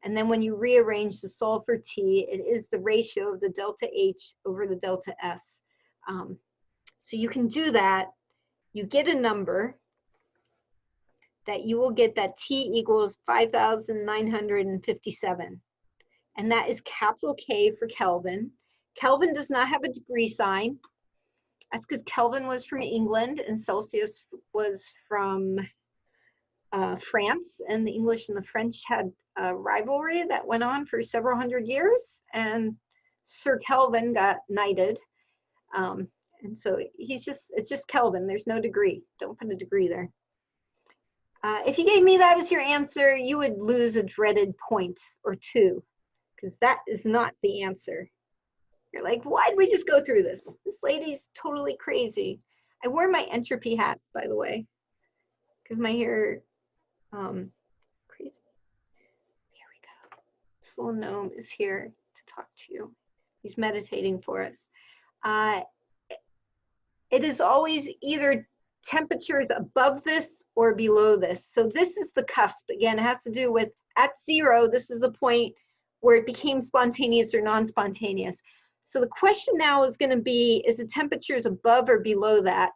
And then when you rearrange to solve for T, it is the ratio of the delta H over the delta S. So you can do that. You get a number that you will get that T equals 5,957. And that is capital K for Kelvin. Kelvin does not have a degree sign. That's because Kelvin was from England and Celsius was from France. And the English and the French had a rivalry that went on for several hundred years. And Sir Kelvin got knighted. And so it's just Kelvin. There's no degree. Don't put a degree there. If you gave me that as your answer, you would lose a dreaded point or two, because that is not the answer. You're like, why'd we just go through this? This lady's totally crazy. I wore my Entropy hat, by the way, because my hair, crazy. Here we go. This little gnome is here to talk to you. He's meditating for us. It is always either temperatures above this or below this. So this is the cusp. Again, it has to do with at 0, this is the point where it became spontaneous or non-spontaneous. So the question now is going to be, is the temperatures above or below that?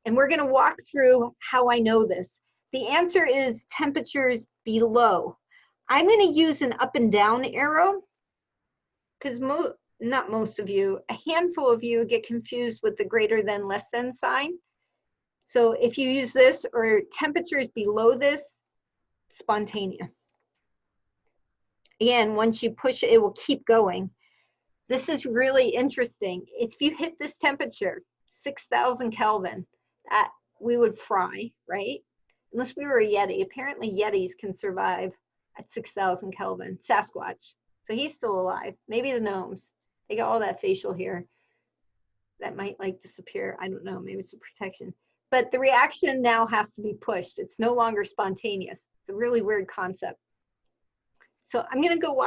And we're going to walk through how I know this. The answer is temperatures below. I'm going to use an up and down arrow because not most of you, a handful of you get confused with the greater than, less than sign. So if you use this or temperatures below this, spontaneous. Again, once you push it, it will keep going. This is really interesting. If you hit this temperature, 6,000 Kelvin, that we would fry, right? Unless we were a Yeti. Apparently Yetis can survive at 6,000 Kelvin. Sasquatch. So he's still alive. Maybe the gnomes. They got all that facial hair that might like disappear. I don't know. Maybe it's a protection. But the reaction now has to be pushed. It's no longer spontaneous. It's a really weird concept. So I'm going to go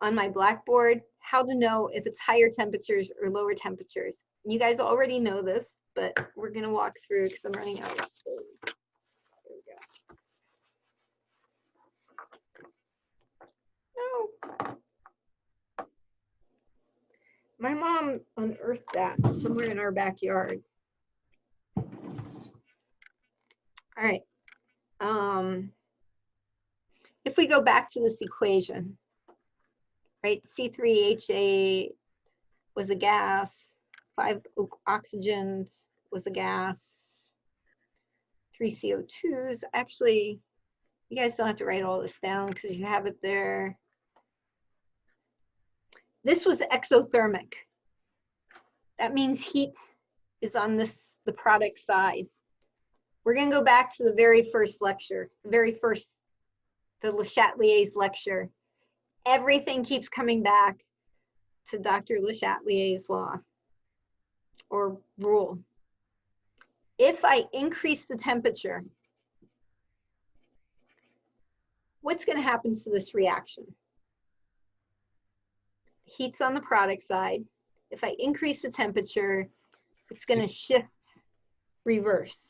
on my blackboard how to know if it's higher temperatures or lower temperatures. You guys already know this, but we're going to walk through because I'm running out of space. There we go. No. My mom unearthed that somewhere in our backyard. All right. If we go back to this equation, right, C3H8 was a gas, 5 oxygens was a gas, 3 CO2s. Actually, you guys don't have to write all this down because you have it there. This was exothermic. That means heat is on the product side. We're going to go back to the very first lecture, the Le Chatelier's lecture. Everything keeps coming back to Dr. Le Chatelier's law or rule. If I increase the temperature, what's going to happen to this reaction? Heat's on the product side. If I increase the temperature, it's going to shift reverse.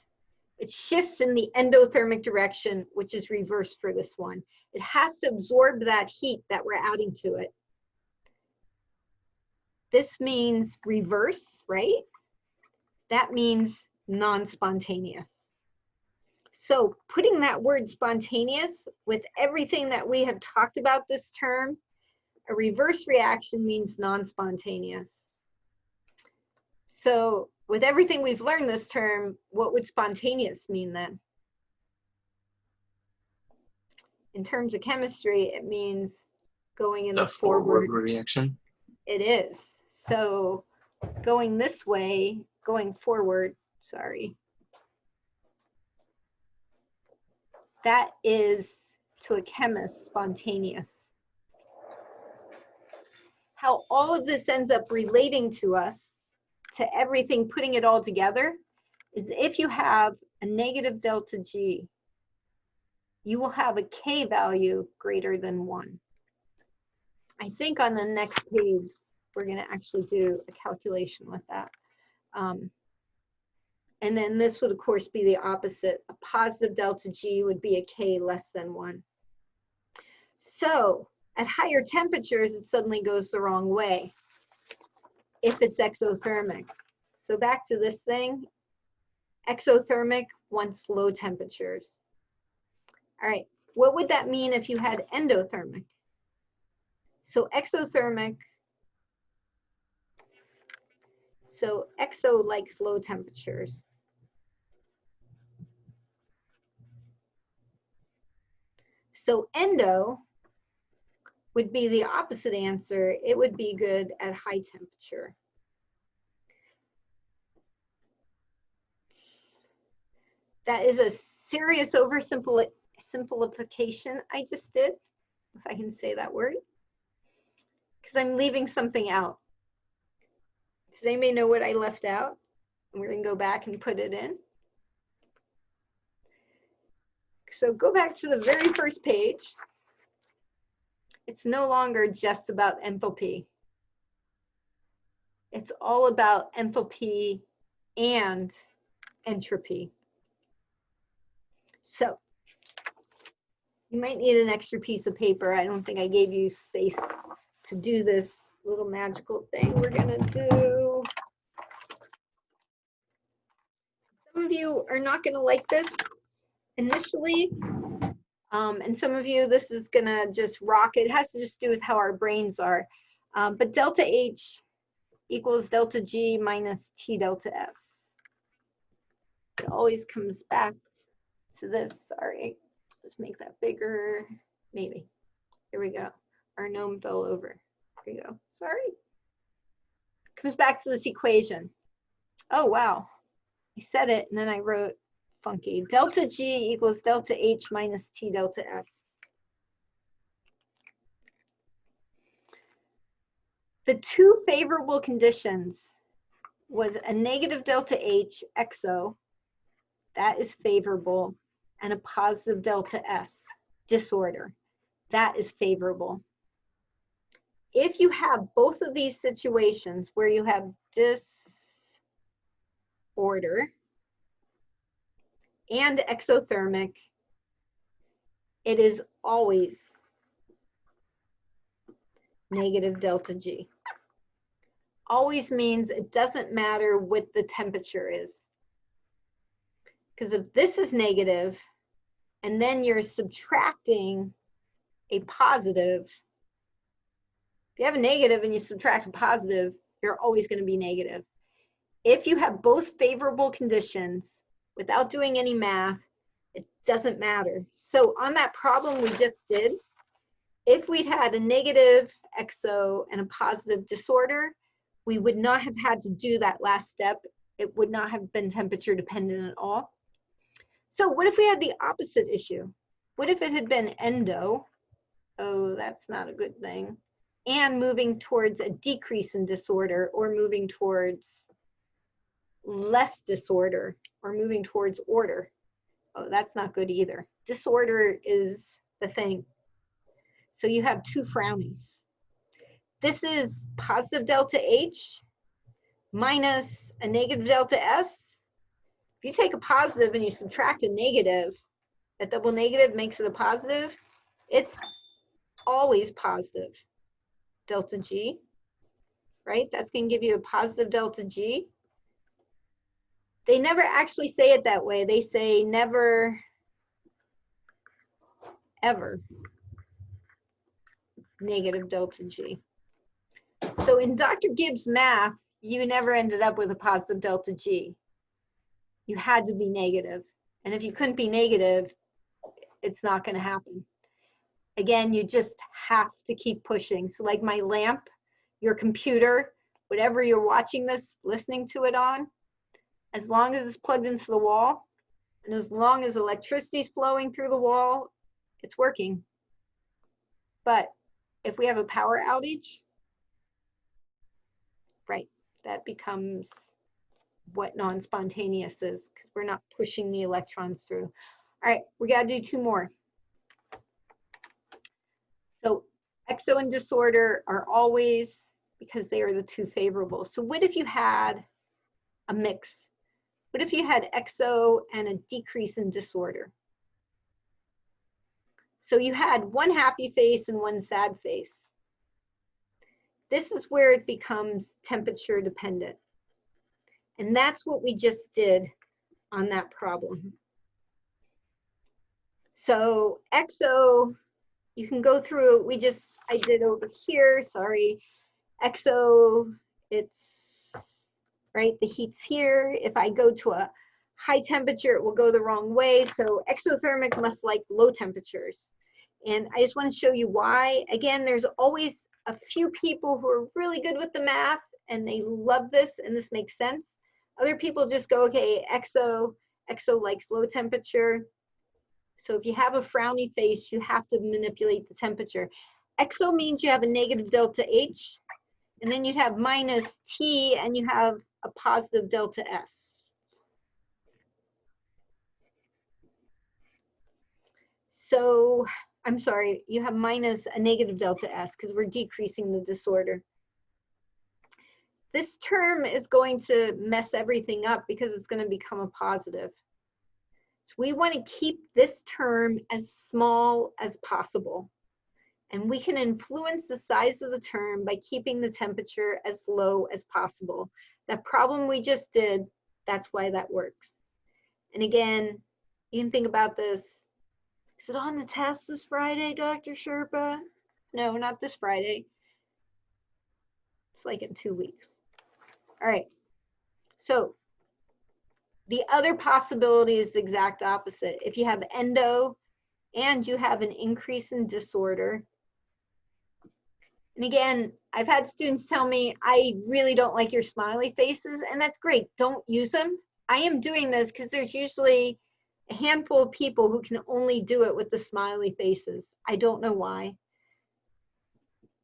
It shifts in the endothermic direction, which is reversed for this one. It has to absorb that heat that we're adding to it. This means reverse, right? That means non-spontaneous. So putting that word spontaneous with everything that we have talked about this term, a reverse reaction means non-spontaneous. So with everything we've learned this term, what would spontaneous mean then? In terms of chemistry, it means going in the forward reaction. It is. So going this way, going forward, sorry. That is, to a chemist, spontaneous. How all of this ends up relating to us, to everything, putting it all together, is if you have a negative delta G, you will have a K value greater than 1. I think on the next page, we're going to actually do a calculation with that. And then this would, of course, be the opposite. A positive delta G would be a K less than 1. So at higher temperatures, it suddenly goes the wrong way if it's exothermic. So back to this thing, exothermic wants low temperatures. All right, what would that mean if you had endothermic? So exothermic, so exo likes low temperatures. So endo would be the opposite answer. It would be good at high temperature. That is a serious oversimplification I just did, if I can say that word, because I'm leaving something out. Does anybody know what I left out? And we're going to go back and put it in. So go back to the very first page. It's no longer just about enthalpy. It's all about enthalpy and entropy. So you might need an extra piece of paper. I don't think I gave you space to do this little magical thing we're going to do. Some of you are not going to like this initially. And some of you, this is going to just rock. It has to just do with how our brains are. But delta H equals delta G minus T delta S. It always comes back to this. Sorry, let's make that bigger. Maybe. Here we go. Our gnome fell over. There you go. Sorry. Comes back to this equation. Oh, wow. I said it, and then I wrote funky. Delta G equals delta H minus T delta S. The two favorable conditions was a negative delta H, exo, that is favorable, and a positive delta S, disorder, that is favorable. If you have both of these situations where you have disorder and exothermic, it is always negative delta G. Always means it doesn't matter what the temperature is. Because if this is negative, and then you're subtracting a positive, if you have a negative and you subtract a positive, you're always going to be negative. If you have both favorable conditions without doing any math, it doesn't matter. So on that problem we just did, if we'd had a negative exo and a positive disorder, we would not have had to do that last step. It would not have been temperature dependent at all. So what if we had the opposite issue? What if it had been endo? Oh, that's not a good thing. And moving towards a decrease in disorder, or moving towards less disorder, or moving towards order. Oh, that's not good either. Disorder is the thing. So you have two frownies. This is positive delta H minus a negative delta S. If you take a positive and you subtract a negative, that double negative makes it a positive. It's always positive delta G, right? That's going to give you a positive delta G. They never actually say it that way. They say never, ever negative delta G. So in Dr. Gibbs' math, you never ended up with a positive delta G. You had to be negative. And if you couldn't be negative, it's not going to happen. Again, you just have to keep pushing. So like my lamp, your computer, whatever you're watching this, listening to it on, as long as it's plugged into the wall, and as long as electricity is flowing through the wall, it's working. But if we have a power outage, right, that becomes what non-spontaneous is, because we're not pushing the electrons through. All right, we got to do two more. So exo and disorder are always, because they are the two favorable. So what if you had a mix? What if you had exo and a decrease in disorder? So you had one happy face and one sad face. This is where it becomes temperature dependent. And that's what we just did on that problem. So exo, you can go through it. I did over here, sorry. Exo, it's, right, the heat's here. If I go to a high temperature, it will go the wrong way. So exothermic must like low temperatures. And I just want to show you why. Again, there's always a few people who are really good with the math and they love this and this makes sense. Other people just go, okay, exo likes low temperature. So if you have a frowny face, you have to manipulate the temperature. Exo means you have a negative delta H, and then you have minus T, and you have a positive delta S. So, I'm sorry, you have minus a negative delta S because we're decreasing the disorder. This term is going to mess everything up because it's going to become a positive. So we want to keep this term as small as possible. And we can influence the size of the term by keeping the temperature as low as possible. That problem we just did, that's why that works. And again, you can think about this. Is it on the test this Friday, Dr. Sherpa? No, not this Friday. It's like in 2 weeks. All right. So the other possibility is the exact opposite. If you have endo and you have an increase in disorder, And again, I've had students tell me, I really don't like your smiley faces, and that's great. Don't use them. I am doing this because there's usually a handful of people who can only do it with the smiley faces. I don't know why.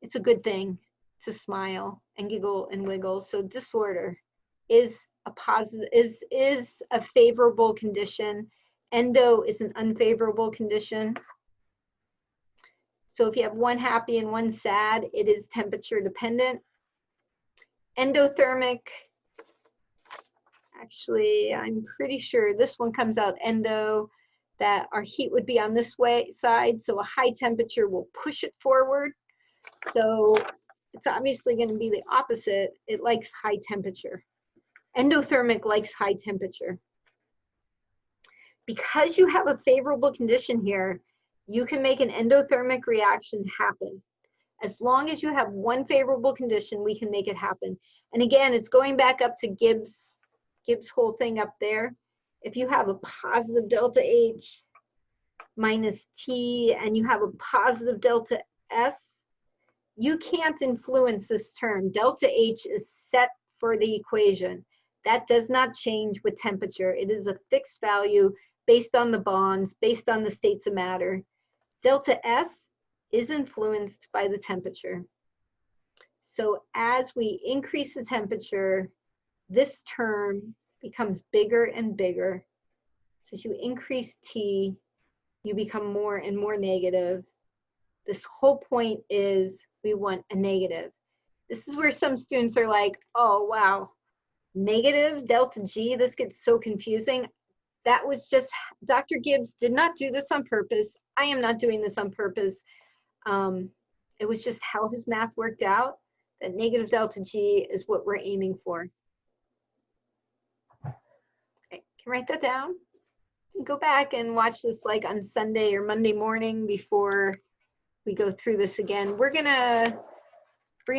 It's a good thing to smile and giggle and wiggle. So disorder is a positive, is a favorable condition. Endo is an unfavorable condition. So if you have one happy and one sad, it is temperature dependent. Endothermic, actually, I'm pretty sure this one comes out endo, that our heat would be on this way side, so a high temperature will push it forward. So it's obviously going to be the opposite. It likes high temperature. Endothermic likes high temperature. Because you have a favorable condition here, you can make an endothermic reaction happen. As long as you have one favorable condition, we can make it happen. And again, it's going back up to Gibbs' whole thing up there. If you have a positive delta H minus T and you have a positive delta S, you can't influence this term. Delta H is set for the equation. That does not change with temperature. It is a fixed value based on the bonds, based on the states of matter. Delta S is influenced by the temperature. So as we increase the temperature, this term becomes bigger and bigger. So as you increase T, you become more and more negative. This whole point is we want a negative. This is where some students are like, oh, wow, negative delta G, this gets so confusing. That was just, Dr. Gibbs did not do this on purpose. I am not doing this on purpose. It was just how his math worked out, that negative delta G is what we're aiming for. Okay, can write that down. Go back and watch this like on Sunday or Monday morning before we go through this again. We're gonna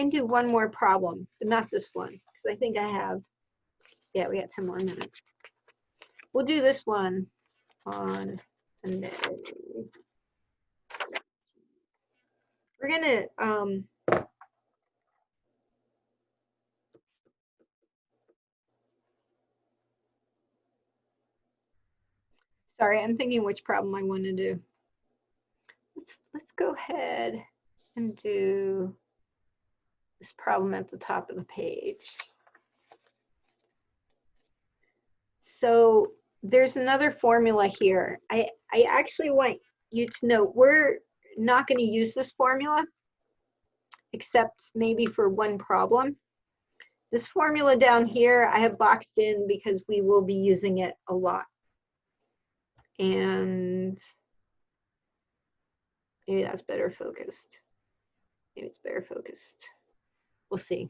do one more problem, but not this one, because I think I have, yeah, we got 10 more minutes. We'll do this one on Sunday. We're gonna, sorry, I'm thinking which problem I want to do. Let's go ahead and do this problem at the top of the page. So there's another formula here. I actually want you to know we're not going to use this formula except maybe for one problem. This formula down here I have boxed in because we will be using it a lot. And maybe that's better focused. Maybe it's better focused. We'll see.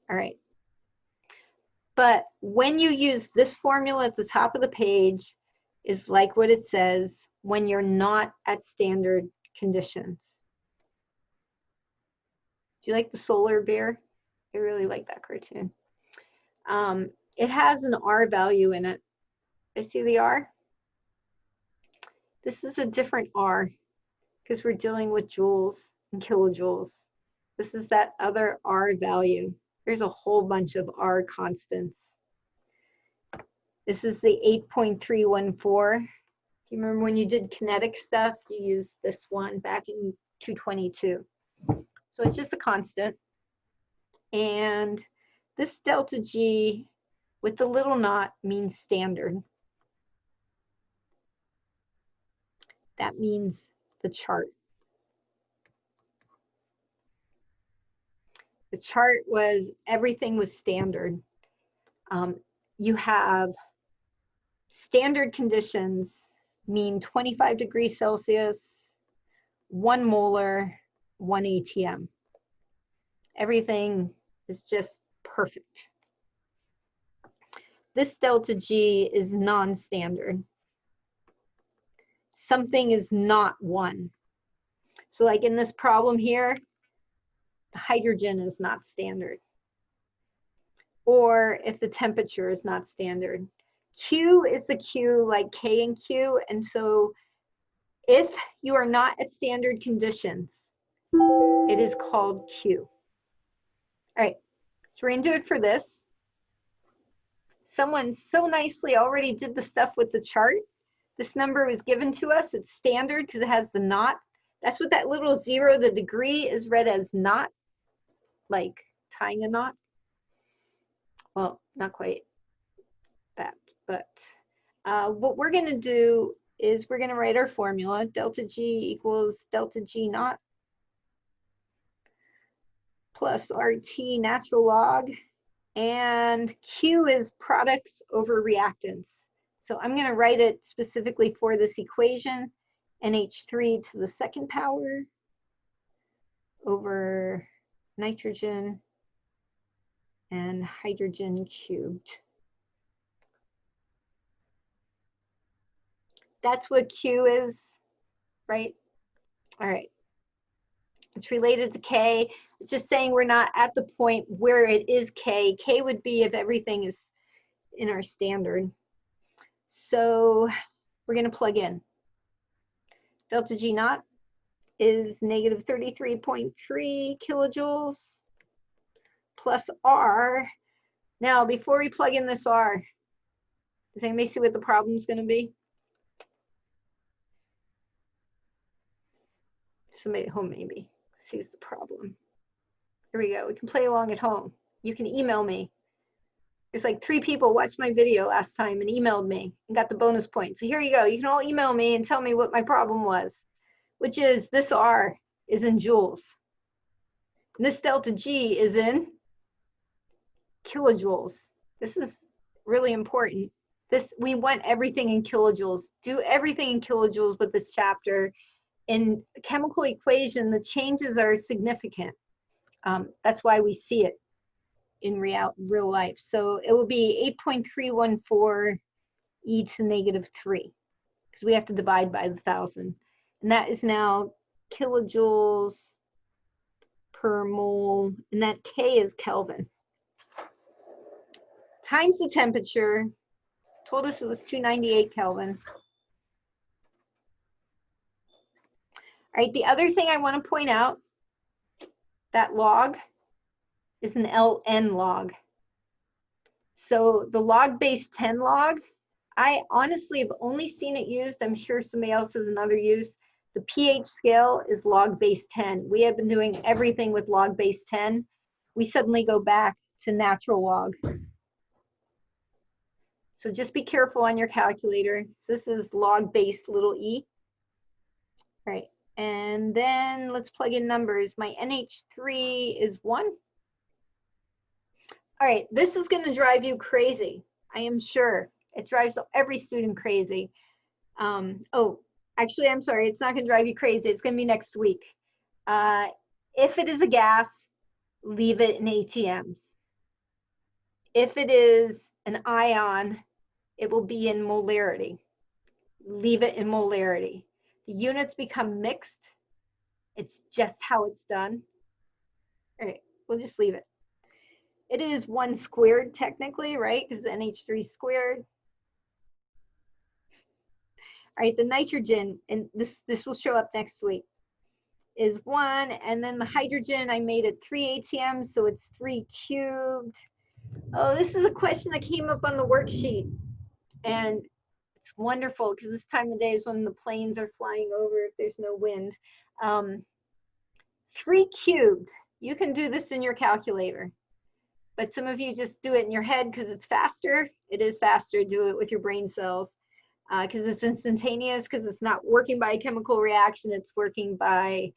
All right. But when you use this formula at the top of the page, is like what it says when you're not at standard conditions. Do you like the solar bear? I really like that cartoon. It has an R value in it. I see the R. This is a different R because we're dealing with joules and kilojoules. This is that other R value. There's a whole bunch of R constants. This is the 8.314. You remember when you did kinetic stuff, you used this one back in 222. So it's just a constant. And this delta G with the little knot means standard. That means the chart. The chart was, everything was standard. You have standard conditions mean 25 degrees Celsius, 1 molar, 1 ATM. Everything is just perfect. This delta G is non-standard. Something is not 1. So like in this problem here, the hydrogen is not standard. Or if the temperature is not standard. Q is the Q like K and Q. And so if you are not at standard conditions, It is called Q. All right, so we're going to do it for this. Someone so nicely already did the stuff with the chart. This number was given to us. It's standard because it has the naught. That's what that little 0, the degree, is read as naught, like tying a knot. Well, not quite that, but what we're going to do is we're going to write our formula. Delta G equals delta G naught plus RT natural log, and Q is products over reactants. So I'm going to write it specifically for this equation, NH3 to the second power over nitrogen and hydrogen cubed. That's what Q is, right? All right. It's related to K. It's just saying we're not at the point where it is K. K would be if everything is in our standard. So we're going to plug in. Delta G naught is negative 33.3 kilojoules plus R. Now, before we plug in this R, does anybody see what the problem is going to be? Somebody at home maybe sees the problem. Here we go. We can play along at home. You can email me. There's like 3 people watched my video last time and emailed me and got the bonus points. So here you go. You can all email me and tell me what my problem was, which is this R is in joules. And this delta G is in kilojoules. This is really important. We want everything in kilojoules. Do everything in kilojoules with this chapter. In a chemical equation, the changes are significant. That's why we see it in real life. So it will be 8.314 e to negative 3, because we have to divide by the 1,000. And that is now kilojoules per mole, and that K is Kelvin. Times the temperature, told us it was 298 Kelvin. All right, the other thing I want to point out, that log is an ln log. So the log base 10 log, I honestly have only seen it used. I'm sure somebody else has another use. The pH scale is log base 10. We have been doing everything with log base 10. We suddenly go back to natural log. So just be careful on your calculator. So this is log base little e. All right, and then let's plug in numbers. My NH3 is 1. All right, this is going to drive you crazy. I am sure. It drives every student crazy. Oh, actually, I'm sorry. It's not going to drive you crazy. It's going to be next week. If it is a gas, leave it in ATMs. If it is an ion, it will be in molarity. Leave it in molarity. The units become mixed. It's just how it's done. All right, we'll just leave it. It is 1 squared technically, right? Because the NH3 squared. All right, the nitrogen, and this will show up next week, is 1. And then the hydrogen, I made it 3 ATMs, so it's 3 cubed. Oh, this is a question that came up on the worksheet. And it's wonderful because this time of day is when the planes are flying over if there's no wind. 3 cubed, you can do this in your calculator. But some of you just do it in your head because it's faster. It is faster. Do it with your brain cells because it's instantaneous, because it's not working by a chemical reaction. It's working by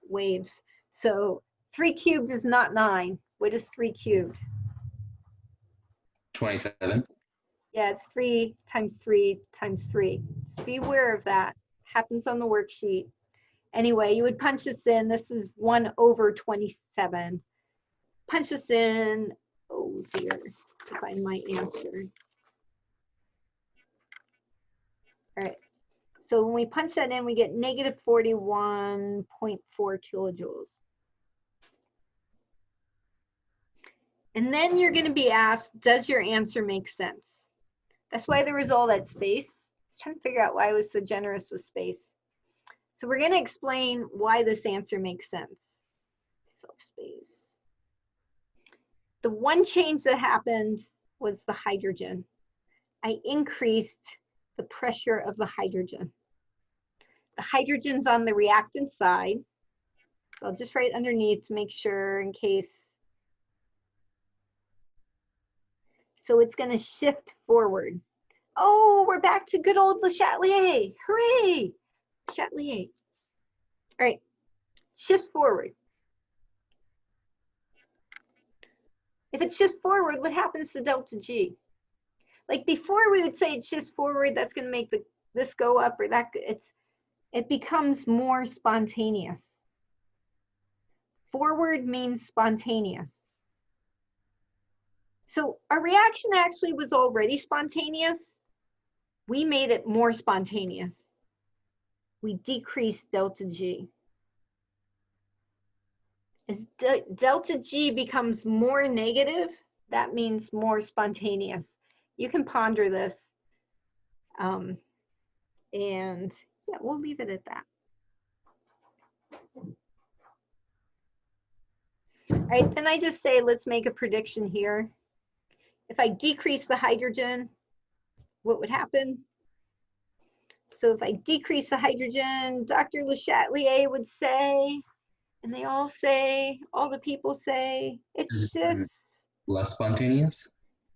waves. So 3 cubed is not 9. What is 3 cubed? 27. Yeah, it's 3 times 3 times 3. Just be aware of that. Happens on the worksheet. Anyway, you would punch this in. This is 1 over 27. Punch this in. Oh dear, to find my answer. All right. So when we punch that in, we get negative 41.4 kilojoules. And then you're going to be asked, does your answer make sense? That's why there was all that space. I was trying to figure out why I was so generous with space. So we're going to explain why this answer makes sense. Self-space. The one change that happened was the hydrogen. I increased the pressure of the hydrogen. The hydrogen's on the reactant side. So I'll just write underneath to make sure in case. So it's going to shift forward. Oh, we're back to good old Le Chatelier. Hooray! Chatelier. All right, shifts forward. If it shifts forward, what happens to delta G? Like before we would say it shifts forward, that's going to make this go up or that. It becomes more spontaneous. Forward means spontaneous. So our reaction actually was already spontaneous. We made it more spontaneous. We decreased delta G. As delta G becomes more negative, that means more spontaneous. You can ponder this. And yeah, we'll leave it at that. All right, then I just say, let's make a prediction here. If I decrease the hydrogen, what would happen? So if I decrease the hydrogen, Dr. Le Chatelier would say, and they all say, all the people say, it shifts. Less spontaneous?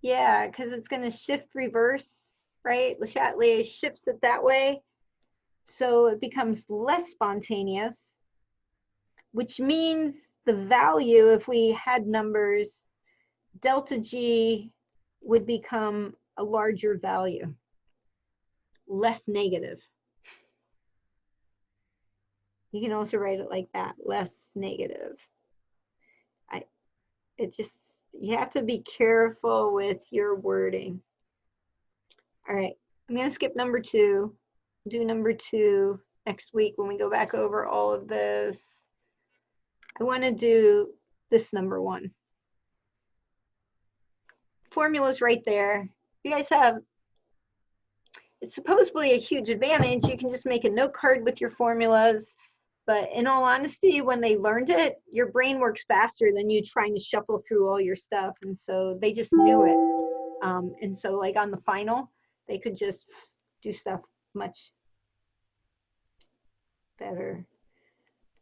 Yeah, because it's going to shift reverse, right? Le Chatelier shifts it that way. So it becomes less spontaneous, which means the value, if we had numbers, delta G would become a larger value, less negative. You can also write it like that, less negative. You have to be careful with your wording. All right, I'm going to skip number 2, do number 2 next week when we go back over all of this. I want to do this number 1. Formula's right there. You guys have, it's supposedly a huge advantage. You can just make a note card with your formulas. But in all honesty, when they learned it, your brain works faster than you trying to shuffle through all your stuff. And so they just knew it. And so like on the final, they could just do stuff much better.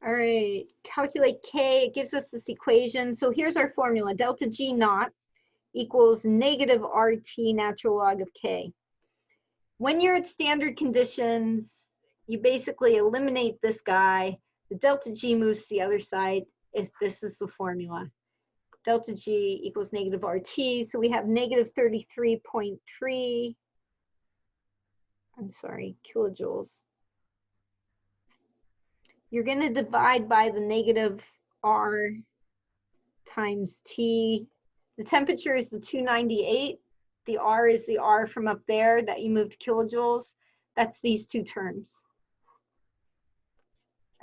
All right, calculate K. It gives us this equation. So here's our formula. Delta G naught equals negative RT natural log of K. When you're at standard conditions, you basically eliminate this guy. The delta G moves to the other side if this is the formula. Delta G equals negative RT. So we have negative 33.3, I'm sorry, kilojoules. You're going to divide by the negative R times T. The temperature is the 298. The R is the R from up there that you moved to kilojoules. That's these two terms.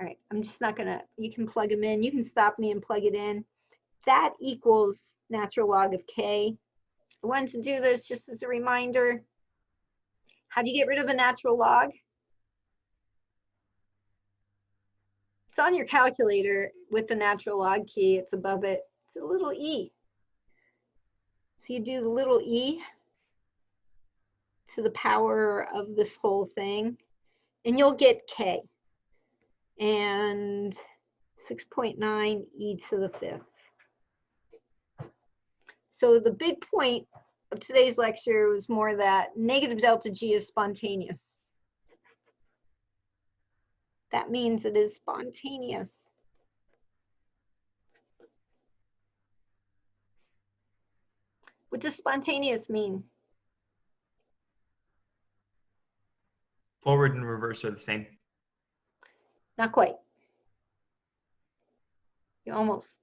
All right, I'm just not gonna, you can plug them in. You can stop me and plug it in. That equals natural log of K. I wanted to do this just as a reminder. How do you get rid of a natural log? It's on your calculator with the natural log key. It's above it. It's a little e. So you do the little e to the power of this whole thing, and you'll get K. And 6.9 e to the 5th. So the big point of today's lecture was more that negative delta G is spontaneous. That means it is spontaneous. What does spontaneous mean? Forward and reverse are the same. Not quite. You almost.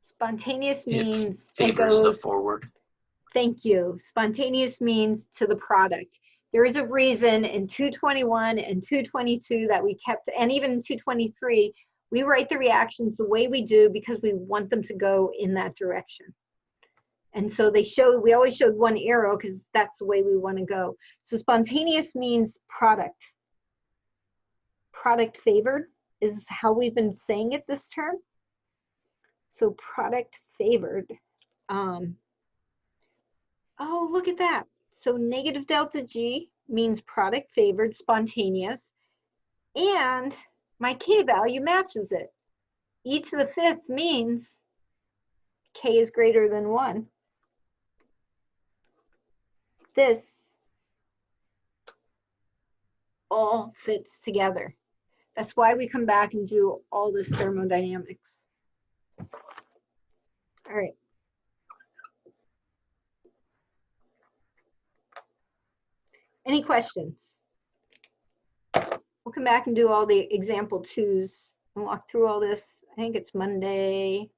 Spontaneous means it favors the forward. Thank you. Spontaneous means to the product. There is a reason in 221 and 222 that we kept, and even in 223, we write the reactions the way we do because we want them to go in that direction. And so they showed, we always showed one arrow because that's the way we want to go. So spontaneous means product. product favored is how we've been saying it this term. So product favored. Oh, look at that. So negative delta G means product favored, spontaneous, and my K value matches it. E to the 5th means K is greater than 1. This all fits together. That's why we come back and do all this thermodynamics. All right. Any questions? We'll come back and do all the example 2s and walk through all this. I think it's Monday.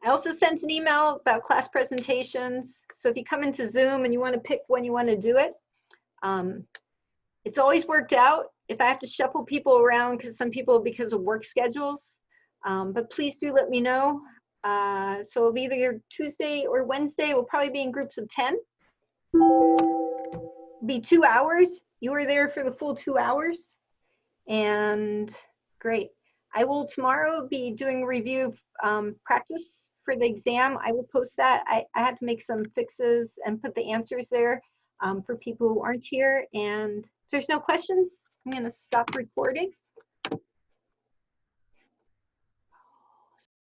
I also sent an email about class presentations. So if you come into Zoom and you want to pick when you want to do it, it's always worked out. If I have to shuffle people around, because some people, because of work schedules, but please do let me know. So it'll be either Tuesday or Wednesday. We'll probably be in groups of 10. It'll be 2 hours. You were there for the full 2 hours. And great. I will tomorrow be doing a review practice for the exam. I will post that. I had to make some fixes and put the answers there for people who aren't here. And if there's no questions, I'm going to stop recording.